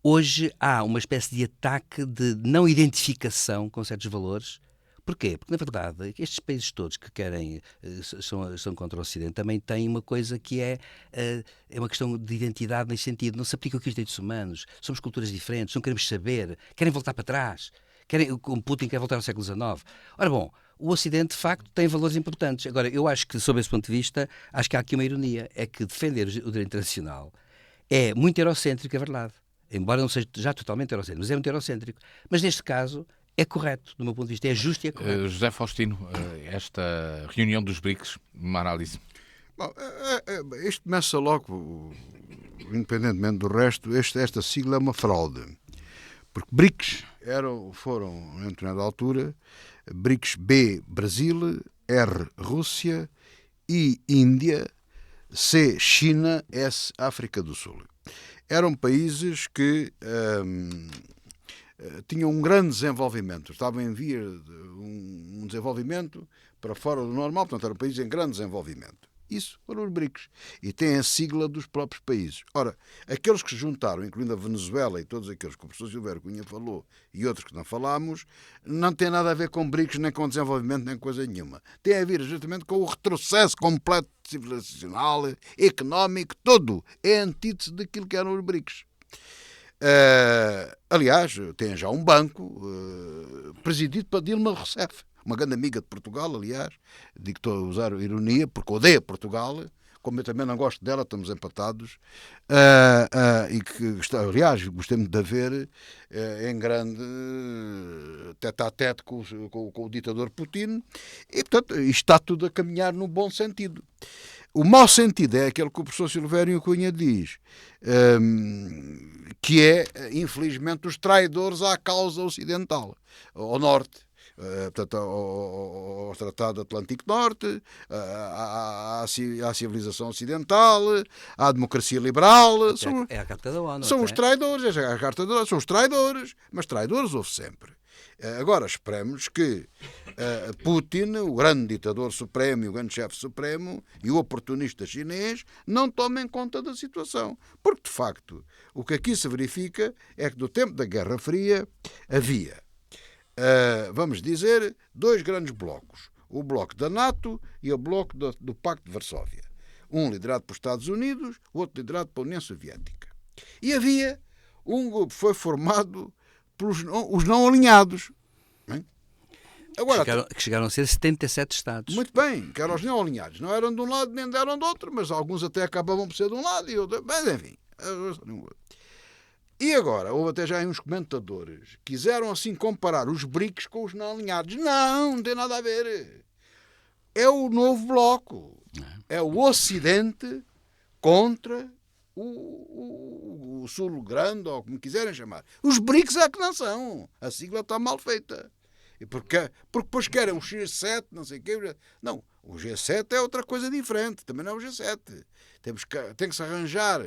hoje há uma espécie de ataque de não identificação com certos valores. Porquê? Porque, na verdade, estes países todos que querem, são contra o Ocidente, também têm uma coisa que é uma questão de identidade nesse sentido. Não se aplica aqui os direitos humanos, somos culturas diferentes, não queremos saber, querem voltar para trás, como Putin quer voltar ao século XIX. Ora bom, o Ocidente, de facto, tem valores importantes. Agora, eu acho que, sob esse ponto de vista, acho que há aqui uma ironia, é que defender o direito internacional é muito eurocêntrico, é verdade. Embora não seja já totalmente eurocêntrico, mas é muito eurocêntrico. Mas, neste caso, é correto, do meu ponto de vista, é justo e é correto. José Faustino, esta reunião dos BRICS, uma análise. Bom, isto começa logo, independentemente do resto, esta sigla é uma fraude. Porque BRICS foram, em determinada altura, BRICS B, Brasil, R, Rússia, I, Índia, C, China, S, África do Sul. Eram países que tinham um grande desenvolvimento, estavam em via de um desenvolvimento para fora do normal, portanto eram países em grande desenvolvimento. Isso foram os BRICS. E tem a sigla dos próprios países. Ora, aqueles que se juntaram, incluindo a Venezuela e todos aqueles que o professor Silvério Cunha falou e outros que não falámos, não tem nada a ver com BRICS, nem com desenvolvimento, nem coisa nenhuma. Tem a ver justamente com o retrocesso completo civilizacional, económico, todo. É a antítese daquilo que eram os BRICS. Aliás, tem já um banco presidido por Dilma Rousseff, uma grande amiga de Portugal, aliás, digo que estou a usar ironia, porque odeia Portugal, como eu também não gosto dela, estamos empatados, e que, aliás, gostei muito de a ver em grande tete-a-tete com o ditador Putin, e, portanto, está tudo a caminhar no bom sentido. O mau sentido é aquele que o professor Silvério Cunha diz, que é, infelizmente, os traidores à causa ocidental, ao norte. Portanto, ao Tratado Atlântico Norte, à civilização ocidental, à democracia liberal. É a Carta da ONU. São os traidores, é a Carta da ONU, são os traidores, mas traidores houve sempre. Agora esperemos que Putin, o grande ditador supremo e o grande chefe supremo e o oportunista chinês, não tomem conta da situação. Porque, de facto, o que aqui se verifica é que no tempo da Guerra Fria havia, vamos dizer, dois grandes blocos. O bloco da NATO e o bloco do Pacto de Varsóvia. Um liderado pelos Estados Unidos, o outro liderado pela União Soviética. E havia um grupo que foi formado pelos os não alinhados. Bem? Agora, que chegaram a ser 77 Estados. muito bem, que eram os não alinhados. Não eram de um lado nem eram do outro, mas alguns até acabavam por ser de um lado e outro. Mas enfim. E agora, houve até já uns comentadores que quiseram assim comparar os BRICS com os não alinhados. Não tem nada a ver. É o novo bloco. É o Ocidente contra o Sul Grande, ou como quiserem chamar. Os BRICS é que não são. A sigla está mal feita. E porque depois querem o G7, não sei o quê. Não, o G7 é outra coisa diferente. Também não é o G7. Tem que se arranjar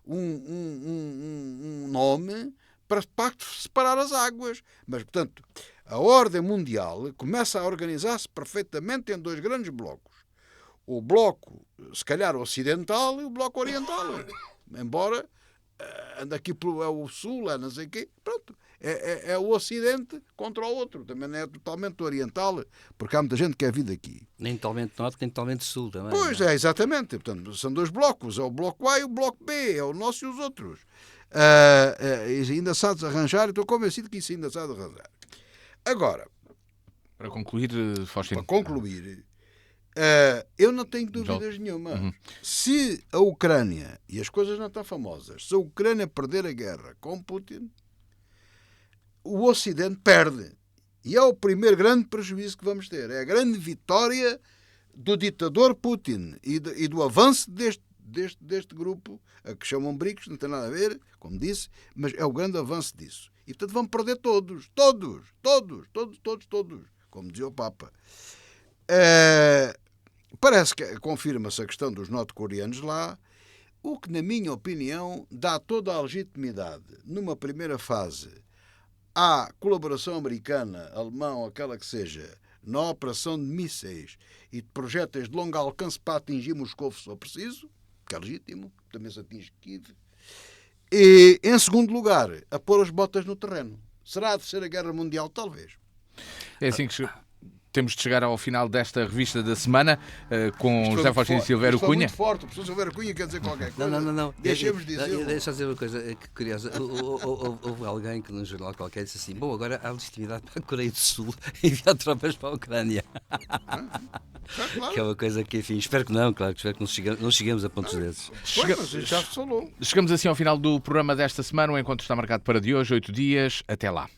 um nome para separar as águas. Mas, portanto, a ordem mundial começa a organizar-se perfeitamente em dois grandes blocos. O bloco, se calhar, ocidental e o bloco oriental. Embora anda aqui pelo o sul, não sei o quê. Pronto. É o Ocidente contra o outro. Também não é totalmente oriental, porque há muita gente que quer vir daqui. Nem totalmente norte, nem totalmente sul também. Pois é, exatamente. Portanto, são dois blocos. É o bloco A e o bloco B. É o nosso e os outros. Ainda se há de arranjar. Estou convencido que isso ainda se há de arranjar. Agora, para concluir, Faustino. Para concluir, eu não tenho dúvidas nenhuma. Se a Ucrânia, e as coisas não estão famosas, se a Ucrânia perder a guerra com Putin, o Ocidente perde. E é o primeiro grande prejuízo que vamos ter. É a grande vitória do ditador Putin e do avanço deste grupo, a que chamam BRICS, não tem nada a ver, como disse, mas é o grande avanço disso. E, portanto, vamos perder todos, como dizia o Papa. Parece que confirma-se a questão dos norte-coreanos lá, o que, na minha opinião, dá toda a legitimidade, numa primeira fase, à colaboração americana, alemã, aquela que seja, na operação de mísseis e de projéteis de longo alcance para atingir Moscou, se for preciso, que é legítimo, também se atinge Kiev. E, em segundo lugar, a pôr as botas no terreno. Será a Terceira Guerra Mundial? Talvez. É assim que temos de chegar ao final desta revista da semana com José Faustino Silvério Cunha. Muito forte, o professor Silvério Cunha quer dizer qualquer coisa. Não. Deixemos dizer. Deixa eu dizer uma coisa que curiosa. Houve alguém que num jornal qualquer disse assim: bom, agora há legitimidade para a Coreia do Sul enviar tropas para a Ucrânia. Claro. Que é uma coisa que, enfim, espero que não, claro, espero que não cheguemos a pontos desses. Mas já se falou. Chegamos assim ao final do programa desta semana. O encontro está marcado para de hoje, 8 dias. Até lá.